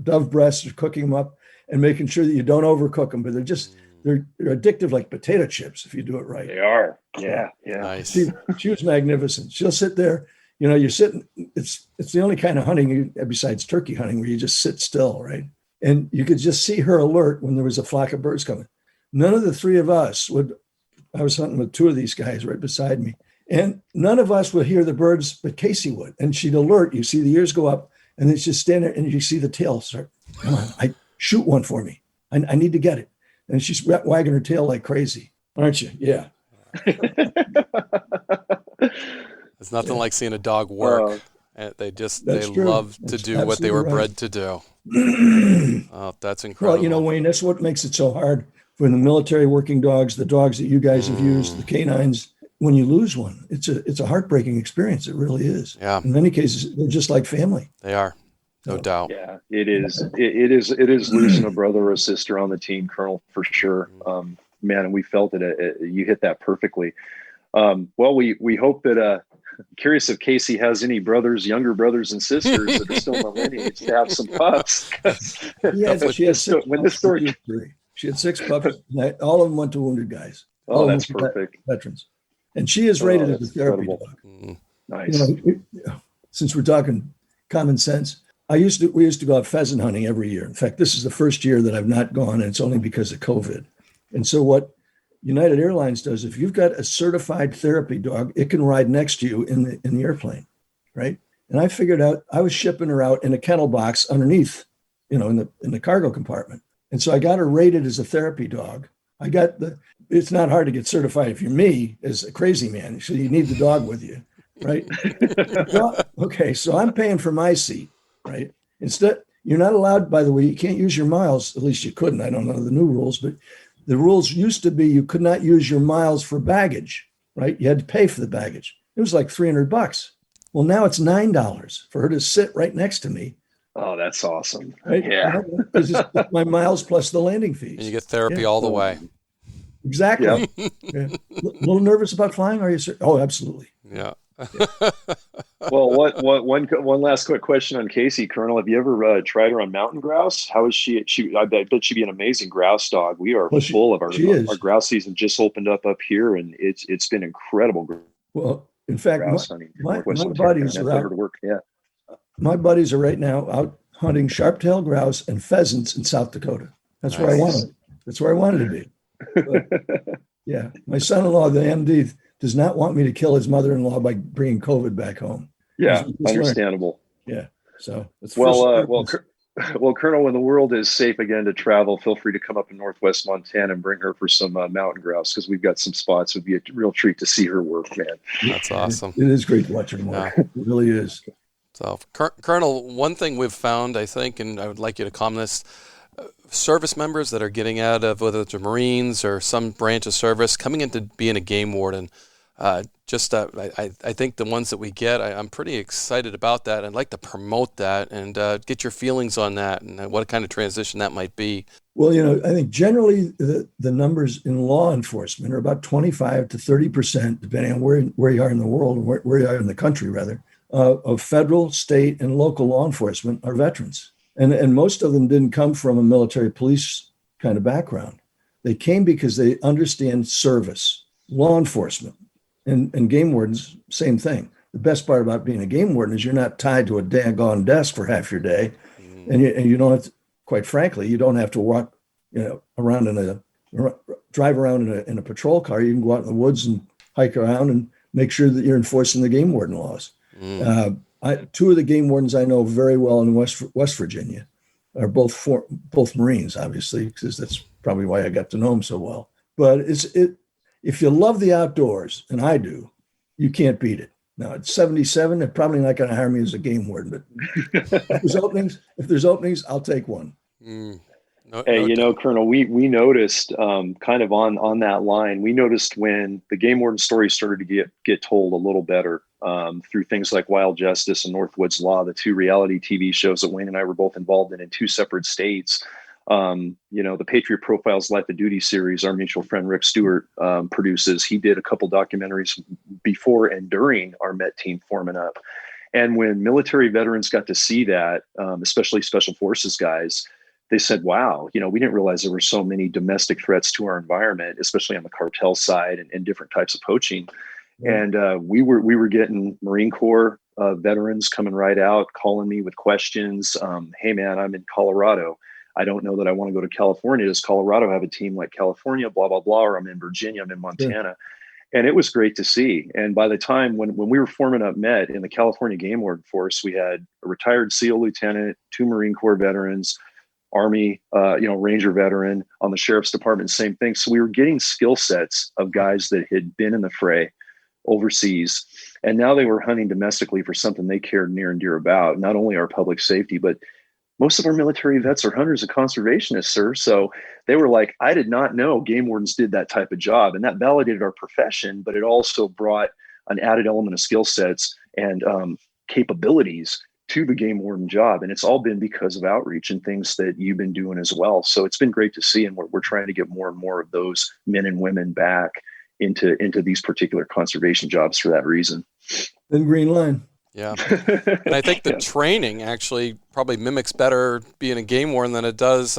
S3: dove breasts, cooking them up, and making sure that you don't overcook them. But they're addictive like potato chips if you do it right.
S2: They are. Yeah.
S1: Nice.
S3: She was magnificent. She'll sit there. You're sitting. It's the only kind of hunting besides turkey hunting where you just sit still, right? And you could just see her alert when there was a flock of birds coming. None of the 3 of us would. I was hunting with 2 of these guys right beside me. And none of us would hear the birds, but Casey would. And she'd alert. You see the ears go up, and then she'd stand there, and you see the tail start. Come on, shoot one for me. I need to get it. And she's wagging her tail like crazy. Aren't you? Yeah.
S1: It's nothing like seeing a dog work. They love to do what they were bred to do. Oh, that's incredible.
S3: Well, Wayne, that's what makes it so hard for the military working dogs, the dogs that you guys have used, the canines. When you lose one, it's a heartbreaking experience. It really is.
S1: Yeah.
S3: In many cases, they're just like family.
S1: They are, no doubt.
S2: Yeah, it is. It is losing a brother or a sister on the team, Colonel, for sure. Man, and we felt it. You hit that perfectly. Well, we hope that. Curious if Casey has any younger brothers and sisters that are still in the lineage to have some pups.
S3: She has 6 when this story. She had 6 puppies. All of them went to wounded guys.
S2: Oh, that's perfect.
S3: Veterans. And she is rated as a therapy dog.
S2: Nice.
S3: Since we're talking common sense, we used to go out pheasant hunting every year. In fact, this is the first year that I've not gone, and it's only because of COVID. And so what United Airlines does, if you've got a certified therapy dog, it can ride next to you in the airplane, right? And I figured out I was shipping her out in a kennel box underneath, in the cargo compartment. And so I got her rated as a therapy dog. It's not hard to get certified if you're me as a crazy man. So you need the dog with you, right? Well, okay, so I'm paying for my seat, right? Instead, you're not allowed, by the way, you can't use your miles. At least you couldn't. I don't know the new rules, but the rules used to be you could not use your miles for baggage, right? You had to pay for the baggage. It was like $300. Well, now it's $9 for her to sit right next to me.
S2: Oh, that's awesome.
S3: Right?
S2: Yeah.
S3: It's just my miles plus the landing fees.
S1: And you get therapy all the way.
S3: Exactly.
S2: Yep.
S3: Yeah. A little nervous about flying, are you, sir? Oh, absolutely.
S1: Yeah.
S2: Well, one last quick question on Casey, Colonel. Have you ever tried her on mountain grouse? How is she? I bet she'd be an amazing grouse dog. We are full of our grouse season just opened up here, and it's been incredible.
S3: Well, in fact, my buddies are out.
S2: Work. Yeah.
S3: My buddies are right now out hunting sharp-tailed grouse and pheasants in South Dakota. That's where I wanted. That's where I wanted to be. But, yeah, my son-in-law, the MD, does not want me to kill his mother-in-law by bringing COVID back home.
S2: Yeah, understandable.
S3: Yeah, so it's
S2: well, Colonel, when the world is safe again to travel, feel free to come up in Northwest Montana and bring her for some mountain grouse because we've got some spots. It would be a real treat to see her work, man.
S1: That's awesome.
S3: It is great to watch her work. Yeah. It really is.
S1: So, Colonel, one thing we've found, I think, and I would like you to comment this, service members that are getting out of, whether it's the Marines or some branch of service, coming into being a game warden, I think the ones that we get, I'm pretty excited about that. I'd like to promote that and get your feelings on that and what kind of transition that might be.
S3: Well, I think generally the numbers in law enforcement are about 25 to 30%, depending on where you are in the world, where you are in the country, rather, of federal, state, and local law enforcement are veterans. And most of them didn't come from a military police kind of background. They came because they understand service, law enforcement, and game wardens, same thing. The best part about being a game warden is you're not tied to a daggone desk for half your day. And you don't have to, quite frankly, you don't have to walk, around drive around in a patrol car. You can go out in the woods and hike around and make sure that you're enforcing the game warden laws. Two of the game wardens I know very well in West Virginia are both Marines, obviously, because that's probably why I got to know them so well. But if you love the outdoors, and I do, you can't beat it. Now at 77, they're probably not going to hire me as a game warden, but if there's openings, I'll take one.
S2: Hey, Colonel, we noticed kind of on that line, we noticed when the game warden story started to get told a little better through things like Wild Justice and Northwoods Law, the two reality TV shows that Wayne and I were both involved in two separate states. The Patriot Profiles Life of Duty series, our mutual friend Rick Stewart produces. He did a couple documentaries before and during our Met team forming up. And when military veterans got to see that, especially Special Forces guys, they said, wow, we didn't realize there were so many domestic threats to our environment, especially on the cartel side and different types of poaching. Mm-hmm. And we were getting Marine Corps veterans coming right out, calling me with questions. Hey, man, I'm in Colorado. I don't know that I want to go to California. Does Colorado have a team like California, blah, blah, blah, or I'm in Virginia, I'm in Montana. Yeah. And it was great to see. And by the time when we were forming up Met in the California Game Warden Force, we had a retired SEAL lieutenant, 2 Marine Corps veterans, Army, Ranger veteran. On the Sheriff's Department, same thing. So we were getting skill sets of guys that had been in the fray overseas, and now they were hunting domestically for something they cared near and dear about, not only our public safety, but most of our military vets are hunters and conservationists, sir. So they were like, I did not know game wardens did that type of job. And that validated our profession, but it also brought an added element of skill sets and capabilities to the game warden job. And it's all been because of outreach and things that you've been doing as well. So it's been great to see. And we're trying to get more and more of those men and women back into these particular conservation jobs for that reason.
S3: Then Green Line.
S1: Yeah. And I think the training actually probably mimics better being a game warden than it does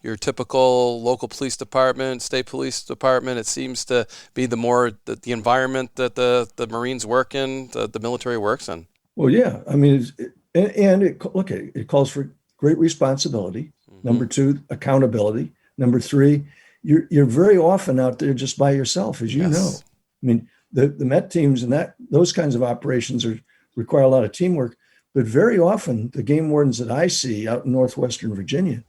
S1: your typical local police department, state police department. It seems to be the environment that the Marines work in, the military works in. Well,
S3: yeah. I mean, it calls for great responsibility. Mm-hmm. Number 2, accountability. Number 3, you're very often out there just by yourself, as you know. I mean, the Met teams and those kinds of operations require a lot of teamwork, but very often the game wardens that I see out in Northwestern Virginia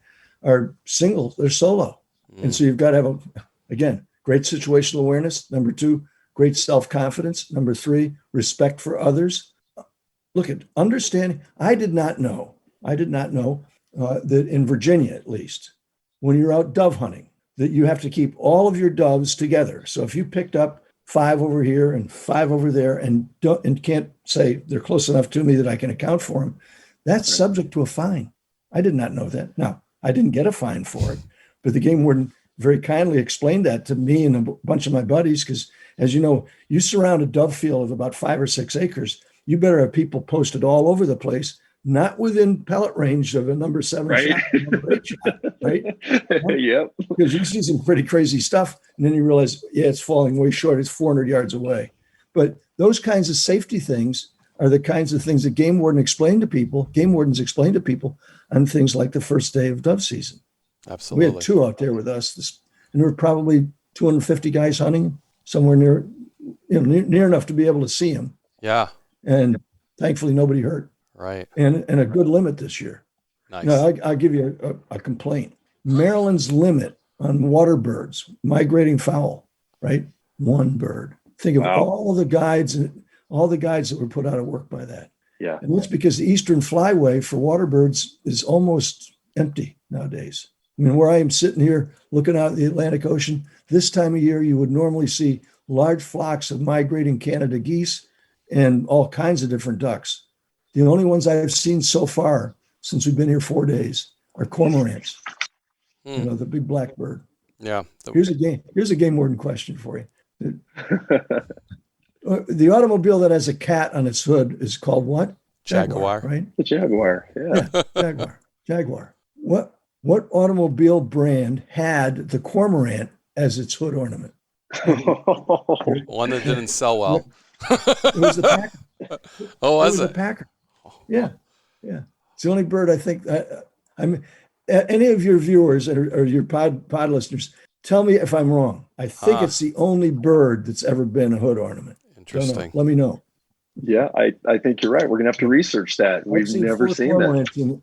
S3: are single, they're solo. And so you've got to have, again, great situational awareness. Number 2, great self-confidence. Number 3, respect for others. Look at understanding. I did not know that in Virginia, at least, when you're out dove hunting, that you have to keep all of your doves together. So if you picked up 5 over here and 5 over there and can't say they're close enough to me that I can account for them, that's subject to a fine. I did not know that. Now, I didn't get a fine for it, but the game warden very kindly explained that to me and a bunch of my buddies, because as you know, you surround a dove field of about 5 or 6 acres, you better have people posted all over the place, not within pellet range of a number 7 shot, number 8 shot, right?
S2: Yep.
S3: Because you see some pretty crazy stuff, and then you realize, it's falling way short. It's 400 yards away. But those kinds of safety things are the kinds of things that game wardens explain to people on things like the first day of dove season.
S1: Absolutely.
S3: We had 2 out there with us, and there were probably 250 guys hunting somewhere near enough to be able to see them.
S1: Yeah.
S3: And thankfully, nobody hurt.
S1: Right.
S3: And a good limit this year.
S1: Nice.
S3: Now, I'll give you a complaint. Maryland's limit on water birds, migrating fowl, right? 1 bird. Think of all the guides that were put out of work by that.
S2: Yeah.
S3: And that's because the eastern flyway for water birds is almost empty nowadays. I mean, where I am sitting here looking out at the Atlantic Ocean, this time of year, you would normally see large flocks of migrating Canada geese and all kinds of different ducks. The only ones I've seen so far since we've been here 4 days are cormorants. The big black bird.
S1: Yeah.
S3: Here's a game warden question for you. The automobile that has a cat on its hood is called what?
S1: Jaguar.
S3: Right?
S2: The Jaguar. Yeah.
S3: Jaguar. What automobile brand had the cormorant as its hood ornament?
S1: One that didn't sell well.
S3: It was the Packer.
S1: Oh, was it?
S3: The Packer. Yeah. It's the only bird I think. Any of your viewers or your pod listeners, tell me if I'm wrong. I think it's the only bird that's ever been a hood ornament.
S1: Interesting.
S3: Let me know.
S2: Yeah, I think you're right. We're gonna have to research that. We've never seen that.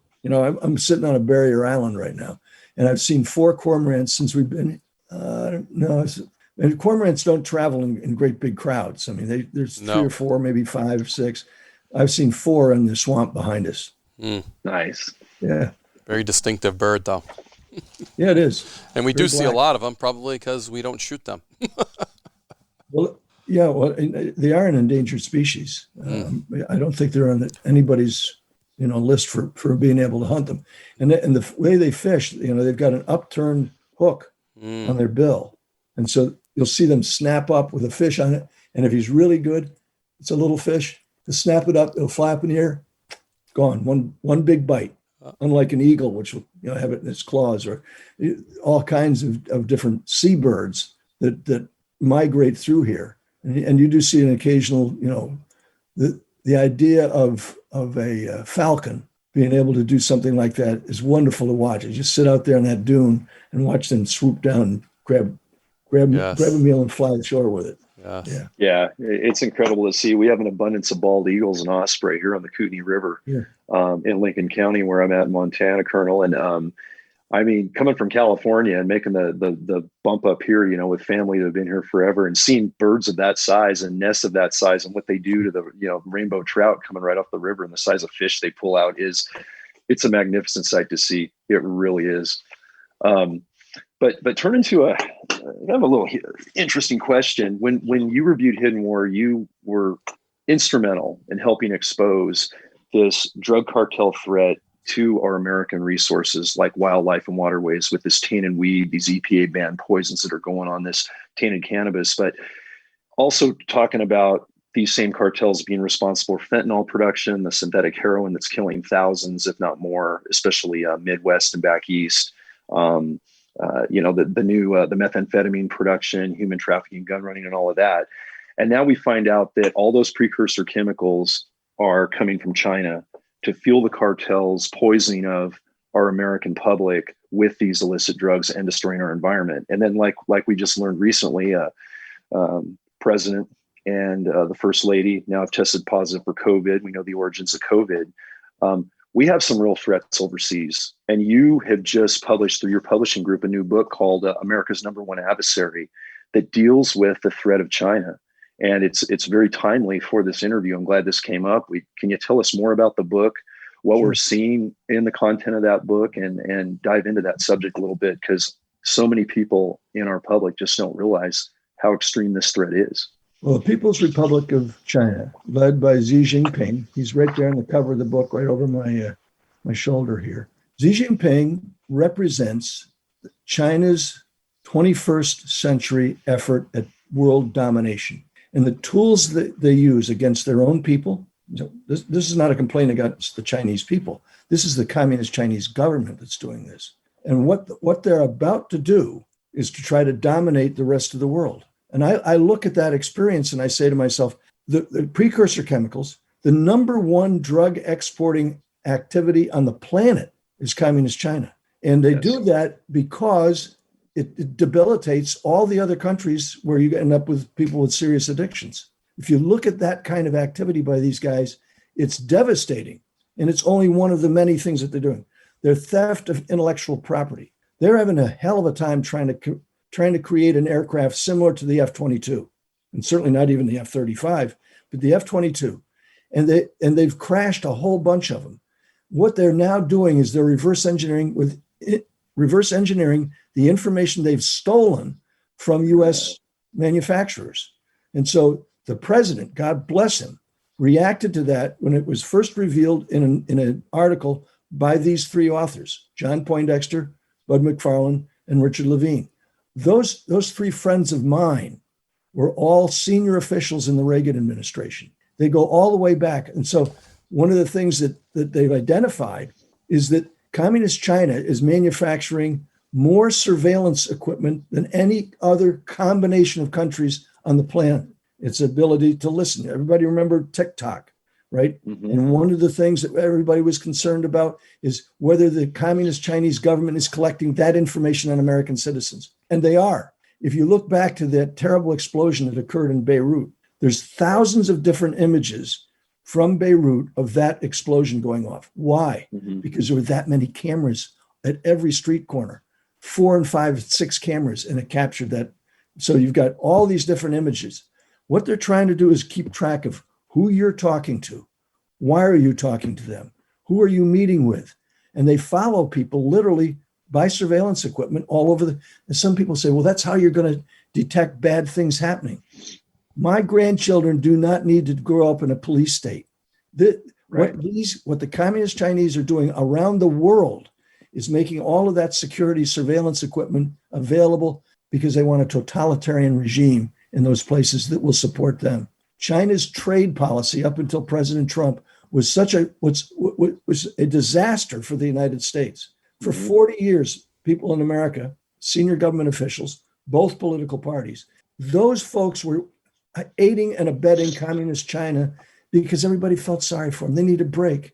S3: I'm sitting on a barrier island right now, and I've seen 4 cormorants since we've been. And cormorants don't travel in great big crowds. I mean, there's 3 or 4, maybe 5 or 6. I've seen 4 in the swamp behind us.
S2: Nice.
S3: Yeah.
S1: Very distinctive bird, though.
S3: Yeah, it is.
S1: And we
S3: Very
S1: do see a
S3: black.
S1: lot of them, probably because we don't shoot them.
S3: Well, yeah, well, they are an endangered species. I don't think they're on anybody's, list for being able to hunt them. And the way they fish, they've got an upturned hook on their bill, and so you'll see them snap up with a fish on it. And if he's really good, it's a little fish. To snap it up, it'll fly up in the air, gone. One big bite. Unlike an eagle, which will have it in its claws, or all kinds of different seabirds that migrate through here. And you do see an occasional, the idea of a falcon being able to do something like that is wonderful to watch. You just sit out there on that dune and watch them swoop down and grab a meal and fly ashore with it.
S2: Yeah, it's incredible to see. We have an abundance of bald eagles and osprey here on the Kootenai River in Lincoln County, where I'm at in Montana, Colonel. And I mean, coming from California and making the bump up here, with family that have been here forever, and seeing birds of that size and nests of that size and what they do to the rainbow trout coming right off the river and the size of fish they pull out it's a magnificent sight to see. It really is. But turning to I have a little interesting question. When you reviewed Hidden War, you were instrumental in helping expose this drug cartel threat to our American resources like wildlife and waterways with this tainted weed, these EPA banned poisons that are going on, this tainted cannabis, but also talking about these same cartels being responsible for fentanyl production, the synthetic heroin that's killing thousands, if not more, especially Midwest and back east. The methamphetamine production, human trafficking, gun running, and all of that. And now we find out that all those precursor chemicals are coming from China to fuel the cartels' poisoning of our American public with these illicit drugs and destroying our environment. And then, like we just learned recently, President and the First Lady now have tested positive for COVID. We know the origins of COVID. We have some real threats overseas. And you have just published through your publishing group a new book called America's Number One Adversary that deals with the threat of China. And it's very timely for this interview. I'm glad this came up. Can you tell us more about the book, what we're seeing in the content of that book, and dive into that subject a little bit? Because so many people in our public just don't realize how extreme this threat is.
S3: Well, the People's Republic of China, led by Xi Jinping, he's right there on the cover of the book, right over my shoulder here. Xi Jinping represents China's 21st century effort at world domination. And the tools that they use against their own people, this is not a complaint against the Chinese people. This is the communist Chinese government that's doing this. And what they're about to do is to try to dominate the rest of the world. And I look at that experience and I say to myself, the precursor chemicals, the number one drug exporting activity on the planet is communist China. And they do that because it debilitates all the other countries where you end up with people with serious addictions. If you look at that kind of activity by these guys, it's devastating. And it's only one of the many things that they're doing. They're theft of intellectual property. They're having a hell of a time trying to create an aircraft similar to the F-22, and certainly not even the F-35, but the F-22. And they've crashed a whole bunch of them. What they're now doing is they're reverse engineering the information they've stolen from U.S. manufacturers. And so the president, God bless him, reacted to that when it was first revealed in an article by these three authors, John Poindexter, Bud McFarlane, and Richard Levine. Those three friends of mine were all senior officials in the Reagan administration. They go all the way back. And so one of the things that they've identified is that communist China is manufacturing more surveillance equipment than any other combination of countries on the planet. Its ability to listen. Everybody remember TikTok, right? Mm-hmm. And one of the things that everybody was concerned about is whether the communist Chinese government is collecting that information on American citizens. And they are. If you look back to that terrible explosion that occurred in Beirut, there's thousands of different images from Beirut of that explosion going off. Why? Mm-hmm. Because there were that many cameras at every street corner, 4 and 5, 6 cameras, and it captured that. So you've got all these different images. What they're trying to do is keep track of who you're talking to. Why are you talking to them? Who are you meeting with? And they follow people literally buy surveillance equipment all over and some people say, well, that's how you're going to detect bad things happening. My grandchildren do not need to grow up in a police state. What the communist Chinese are doing around the world is making all of that security surveillance equipment available because they want a totalitarian regime in those places that will support them. China's trade policy up until President Trump was was a disaster for the United States. For 40 years, people in America, senior government officials, both political parties, those folks were aiding and abetting communist China because everybody felt sorry for them. They needed a break.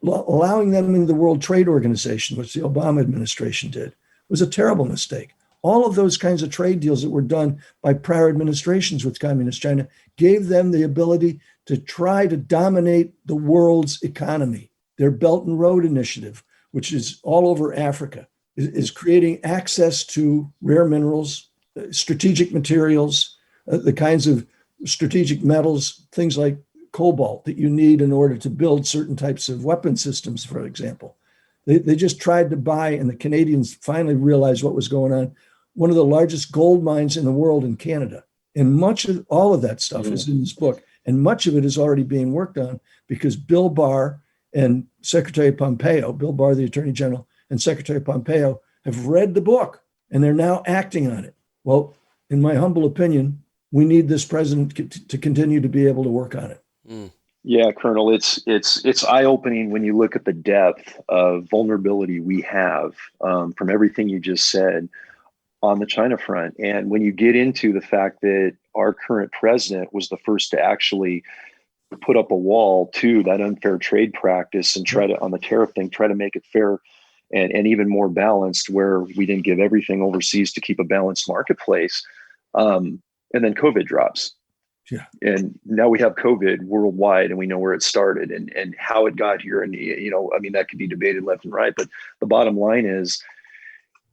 S3: Allowing them into the World Trade Organization, which the Obama administration did, was a terrible mistake. All of those kinds of trade deals that were done by prior administrations with communist China gave them the ability to try to dominate the world's economy. Their Belt and Road Initiative, which is all over Africa, is creating access to rare minerals, strategic materials, the kinds of strategic metals, things like cobalt that you need in order to build certain types of weapon systems, for example. They just tried to buy, and the Canadians finally realized what was going on, one of the largest gold mines in the world in Canada. And much of all of that stuff is in this book. And much of it is already being worked on because Bill Barr and Secretary Pompeo, Bill Barr, the Attorney General, and Secretary Pompeo have read the book and they're now acting on it. Well, in my humble opinion, we need this president to continue to be able to work on it.
S2: Yeah, Colonel, it's eye-opening when you look at the depth of vulnerability we have from everything you just said on the China front. And when you get into the fact that our current president was the first to actually put up a wall to that unfair trade practice and try to, on the tariff thing, try to make it fair and even more balanced, where we didn't give everything overseas to keep a balanced marketplace. And then COVID drops.
S3: Yeah.
S2: And now we have COVID worldwide and we know where it started and how it got here. And, that could be debated left and right. But the bottom line is,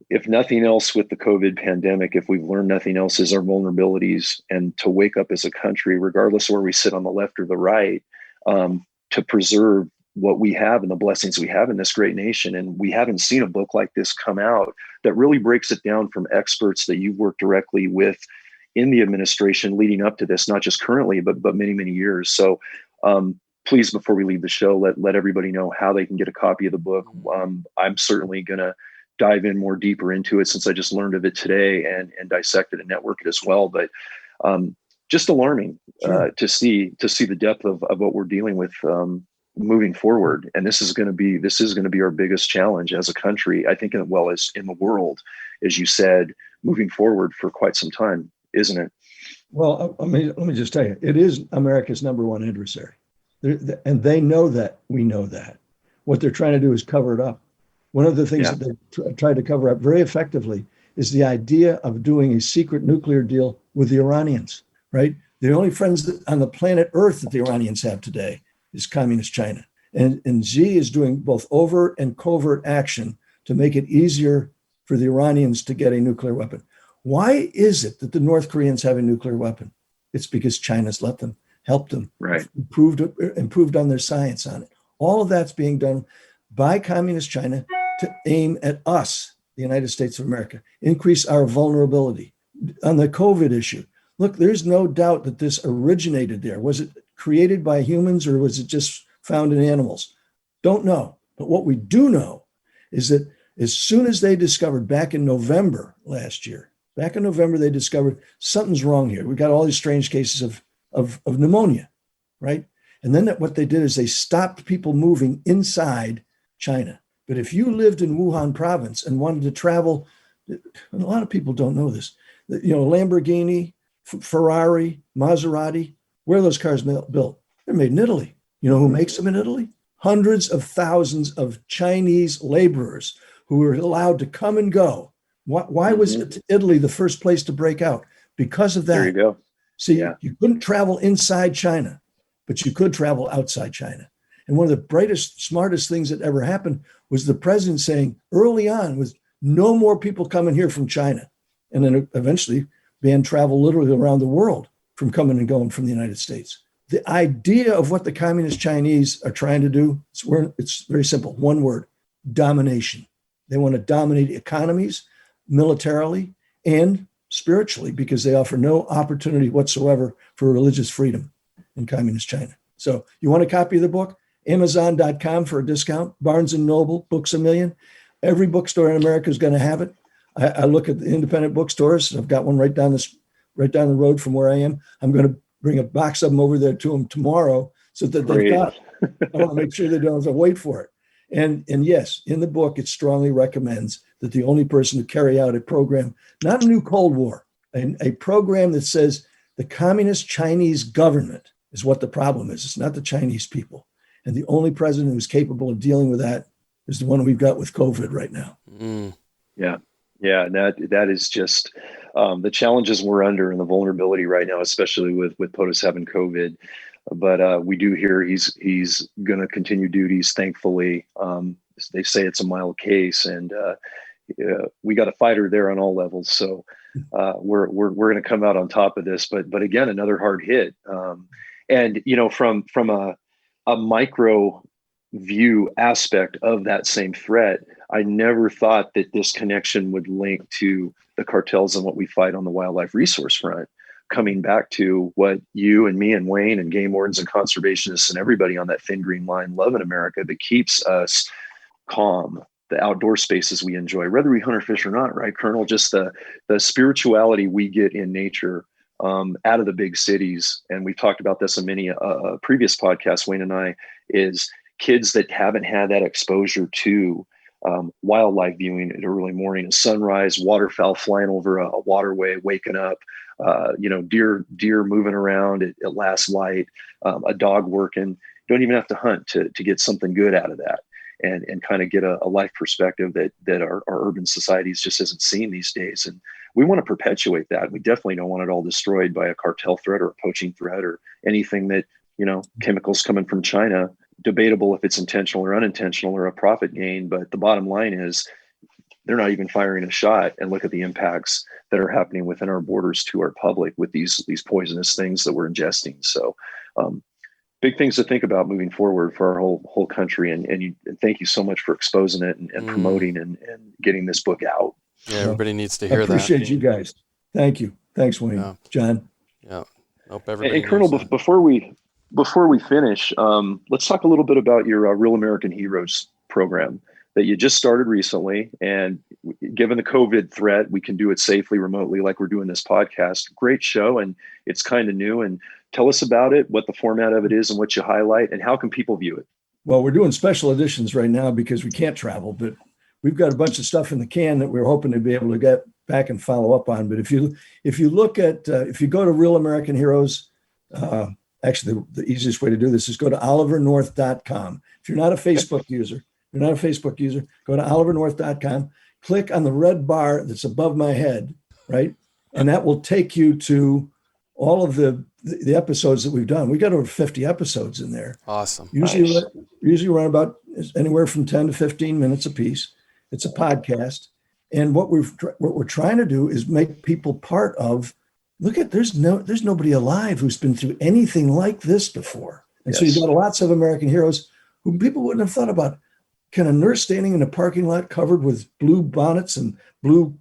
S2: if nothing else with the COVID pandemic, if we've learned nothing else, is our vulnerabilities, and to wake up as a country, regardless of where we sit on the left or the right, to preserve what we have and the blessings we have in this great nation. And we haven't seen a book like this come out that really breaks it down from experts that you've worked directly with in the administration leading up to this, not just currently, but many, many years. So please, before we leave the show, let everybody know how they can get a copy of the book. I'm certainly going to dive in more deeper into it since I just learned of it today and dissect it and network it as well. But just alarming to see the depth of what we're dealing with moving forward. And this is going to be our biggest challenge as a country, I think, as well as in the world, as you said, moving forward for quite some time, isn't it?
S3: Well, let me just tell you, it is America's number one adversary. And they know that. We know that. What they're trying to do is cover it up. One of the things that they tried to cover up very effectively is the idea of doing a secret nuclear deal with the Iranians, right? The only friends on the planet Earth that the Iranians have today is communist China. And Xi is doing both overt and covert action to make it easier for the Iranians to get a nuclear weapon. Why is it that the North Koreans have a nuclear weapon? It's because China's let them, helped them,
S2: right?
S3: Improved on their science on it. All of that's being done by communist China to aim at us, the United States of America, increase our vulnerability. On the COVID issue, look, there's no doubt that this originated there. Was it created by humans or was it just found in animals? Don't know. But what we do know is that as soon as they discovered back in November last year, they discovered something's wrong here. We got all these strange cases of pneumonia, right? And then what they did is they stopped people moving inside China. But if you lived in Wuhan province and wanted to travel, and a lot of people don't know this, Lamborghini, Ferrari, Maserati, where are those cars built? They're made in Italy. You know who makes them in Italy? Hundreds of thousands of Chinese laborers who were allowed to come and go. Why was Italy the first place to break out? Because of that.
S2: There you go.
S3: See, you couldn't travel inside China, but you could travel outside China. And one of the brightest, smartest things that ever happened was the president saying early on was no more people coming here from China. And then eventually banned travel literally around the world from coming and going from the United States. The idea of what the communist Chinese are trying to do, it's very simple. One word: domination. They want to dominate economies, militarily, and spiritually, because they offer no opportunity whatsoever for religious freedom in communist China. So you want a copy of the book? Amazon.com for a discount. Barnes & Noble, Books A Million. Every bookstore in America is going to have it. I look at the independent bookstores. I've got one right down the road from where I am. I'm going to bring a box of them over there to them tomorrow so that they've got it. I want to make sure they don't have to wait for it. And yes, in the book, it strongly recommends that the only person to carry out a program, not a new Cold War, a program that says the communist Chinese government is what the problem is. It's not the Chinese people. And the only president who's capable of dealing with that is the one we've got with COVID right now.
S2: Yeah. And that is just the challenges we're under and the vulnerability right now, especially with POTUS having COVID. But we do hear he's going to continue duties. Thankfully, they say it's a mild case, and we got a fighter there on all levels. So we're going to come out on top of this. But again, another hard hit. And from a micro view aspect of that same threat, I never thought that this connection would link to the cartels and what we fight on the wildlife resource front. Coming back to what you and me and Wayne and game wardens and conservationists and everybody on that thin green line love in America that keeps us calm, the outdoor spaces we enjoy, whether we hunt or fish or not, right, Colonel? Just the spirituality we get in nature out of the big cities. And we've talked about this in many previous podcasts, Wayne and I, is kids that haven't had that exposure to wildlife viewing at early morning, a sunrise, waterfowl flying over a waterway, waking up, deer moving around at last light, a dog working. You don't even have to hunt to get something good out of that, and kind of get a life perspective that our urban societies just isn't seeing these days. And we want to perpetuate that. We definitely don't want it all destroyed by a cartel threat or a poaching threat or anything that, chemicals coming from China. Debatable if it's intentional or unintentional or a profit gain, but the bottom line is they're not even firing a shot. And look at the impacts that are happening within our borders to our public with these poisonous things that we're ingesting. So big things to think about moving forward for our whole country. And thank you so much for exposing it and promoting and getting this book out.
S1: Yeah, everybody needs to hear that.
S3: I appreciate you guys. Thank you. Thanks, Wayne. Yeah. John.
S1: Yeah. Hope everybody.
S2: And Colonel, before we finish, let's talk a little bit about your Real American Heroes program that you just started recently. And given the COVID threat, we can do it safely remotely like we're doing this podcast. Great show. And it's kind of new. And tell us about it, what the format of it is and what you highlight, and how can people view it?
S3: Well, we're doing special editions right now because we can't travel, but we've got a bunch of stuff in the can that we're hoping to be able to get back and follow up on. But if you look at, if you go to Real American Heroes, actually, the easiest way to do this is go to olivernorth.com. If you're not a Facebook user, go to olivernorth.com, click on the red bar that's above my head, right? And that will take you to all of the episodes that we've done. We got over 50 episodes in there.
S1: Awesome.
S3: Usually run about anywhere from 10 to 15 minutes a piece. It's a podcast. And what we're trying to do is make people part of. Look at there's nobody alive who's been through anything like this before. And yes. So you've got lots of American heroes who people wouldn't have thought about. Can a nurse standing in a parking lot covered with blue bonnets and blue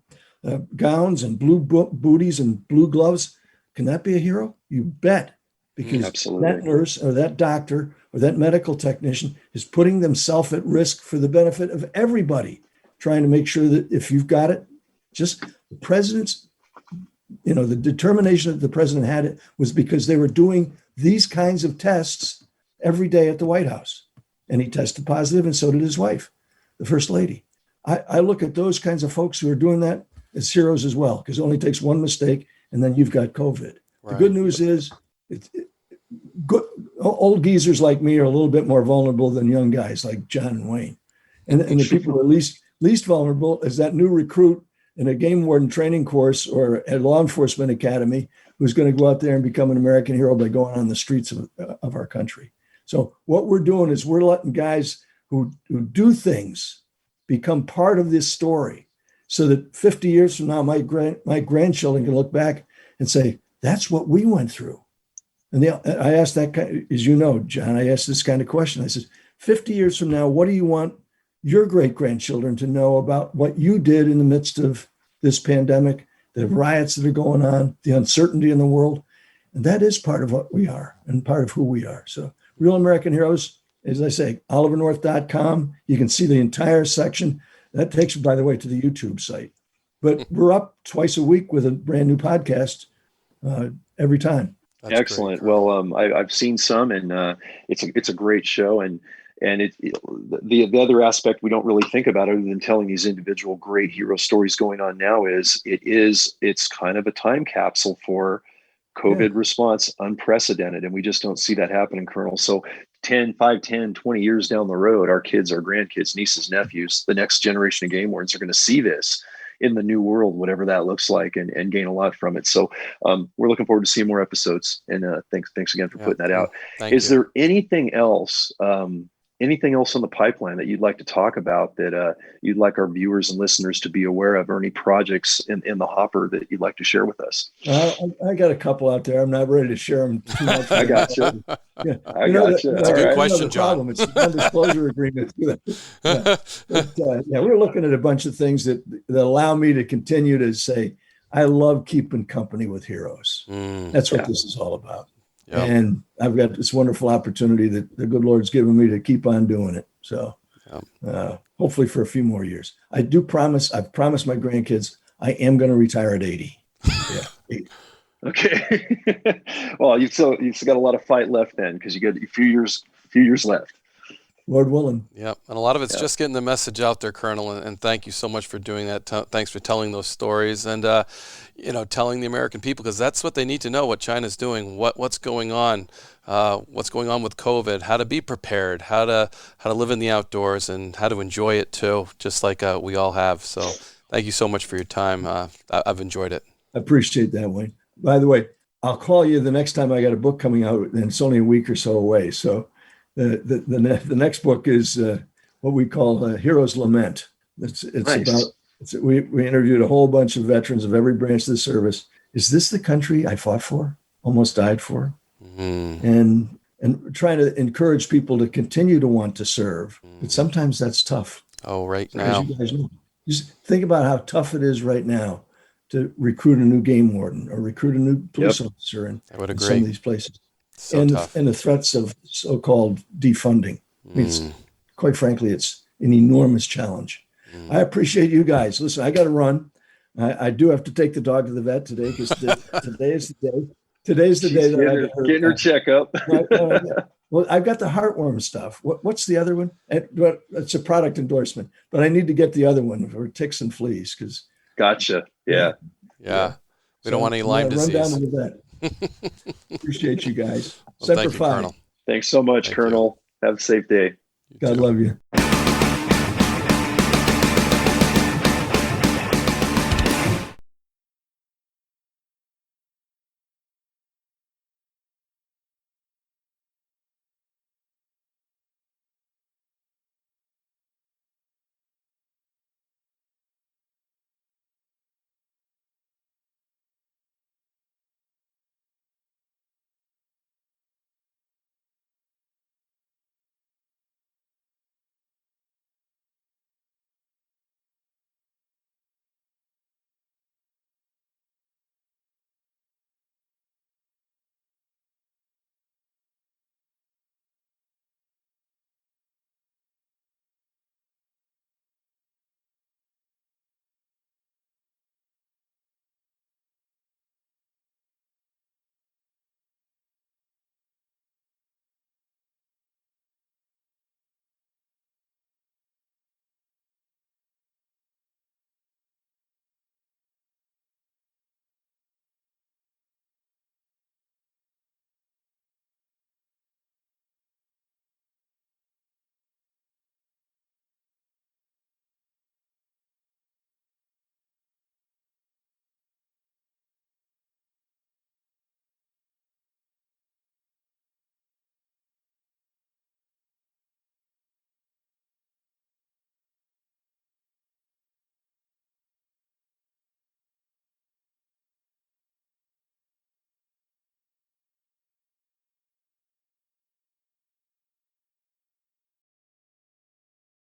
S3: gowns and blue booties and blue gloves, can that be a hero? You bet. Because that nurse or that doctor or that medical technician is putting themselves at risk for the benefit of everybody, trying to make sure that if you've got it, just the president's, the determination that the president had it was because they were doing these kinds of tests every day at the White House. And he tested positive, and so did his wife, the first lady. I look at those kinds of folks who are doing that as heroes as well, because it only takes one mistake, and then you've got COVID. Right. The good news is old geezers like me are a little bit more vulnerable than young guys like John and Wayne. And the people who are least vulnerable is that new recruit in a game warden training course or a law enforcement academy who's going to go out there and become an American hero by going on the streets of our country. So what we're doing is we're letting guys who do things become part of this story so that 50 years from now, my grandchildren can look back and say, that's what we went through. And I asked that, as you know, John, I asked this kind of question. I said, 50 years from now, what do you want your great-grandchildren to know about what you did in the midst of this pandemic, the riots that are going on, the uncertainty in the world. And that is part of what we are and part of who we are. So Real American Heroes, as I say, olivernorth.com. You can see the entire section. That takes you, by the way, to the YouTube site. But we're up twice a week with a brand new podcast every time.
S2: That's excellent. Great. Well, I've seen some, and it's a great show. And the other aspect we don't really think about, other than telling these individual great hero stories going on now, is it's kind of a time capsule for COVID response, unprecedented. And we just don't see that happening, Colonel. So 5, 10, 20 years down the road, our kids, our grandkids, nieces, nephews, the next generation of game wardens are going to see this in the new world, whatever that looks like, and gain a lot from it. So we're looking forward to seeing more episodes. And thanks again for putting that out. Is there anything else on the pipeline that you'd like to talk about that you'd like our viewers and listeners to be aware of, or any projects in the hopper that you'd like to share with us?
S3: I got a couple out there. I'm not ready to share them too much.
S2: I got you.
S3: Yeah.
S1: That's a good question, John.
S3: It's a non-disclosure agreement. We're looking at a bunch of things that allow me to continue to say, I love keeping company with heroes. That's what this is all about. Yep. And I've got this wonderful opportunity that the good Lord's given me to keep on doing it. So hopefully for a few more years. I've promised my grandkids I am going to retire at 80. Yeah, 80.
S2: Okay. Well, you've still got a lot of fight left then, because you got a few years left.
S3: Lord willing.
S1: Yeah, and a lot of it's just getting the message out there, Colonel, and thank you so much for doing that. Thanks for telling those stories and, telling the American people, because that's what they need to know, what China's doing, what's going on with COVID, how to be prepared, how to live in the outdoors, and how to enjoy it too, just like we all have. So thank you so much for your time. I've enjoyed it.
S3: I appreciate that, Wayne. By the way, I'll call you the next time I got a book coming out, and it's only a week or so away. So the next book is what we call Heroes Lament. It's nice. We interviewed a whole bunch of veterans of every branch of the service. Is this the country I fought for, almost died for? And trying to encourage people to continue to want to serve. But sometimes that's tough.
S1: Oh, right now.
S3: You guys know. Just think about how tough it is right now to recruit a new game warden or recruit a new police officer in some of these places. And the threats of so-called defunding. I mean, quite frankly, it's an enormous challenge. I appreciate you guys. Listen, I got to run. I do have to take the dog to the vet today, because today is the day. Today's the day that I get her.
S2: Getting her checkup.
S3: Well, I've got the heartworm stuff. What's the other one? It's a product endorsement, but I need to get the other one for ticks and fleas.
S2: Gotcha. Yeah.
S1: We don't want any Lyme disease.
S3: Run down to the vet. Appreciate you guys.
S1: Well, thank you, Colonel.
S2: Thanks so much, Colonel. Have a safe day.
S3: God love you.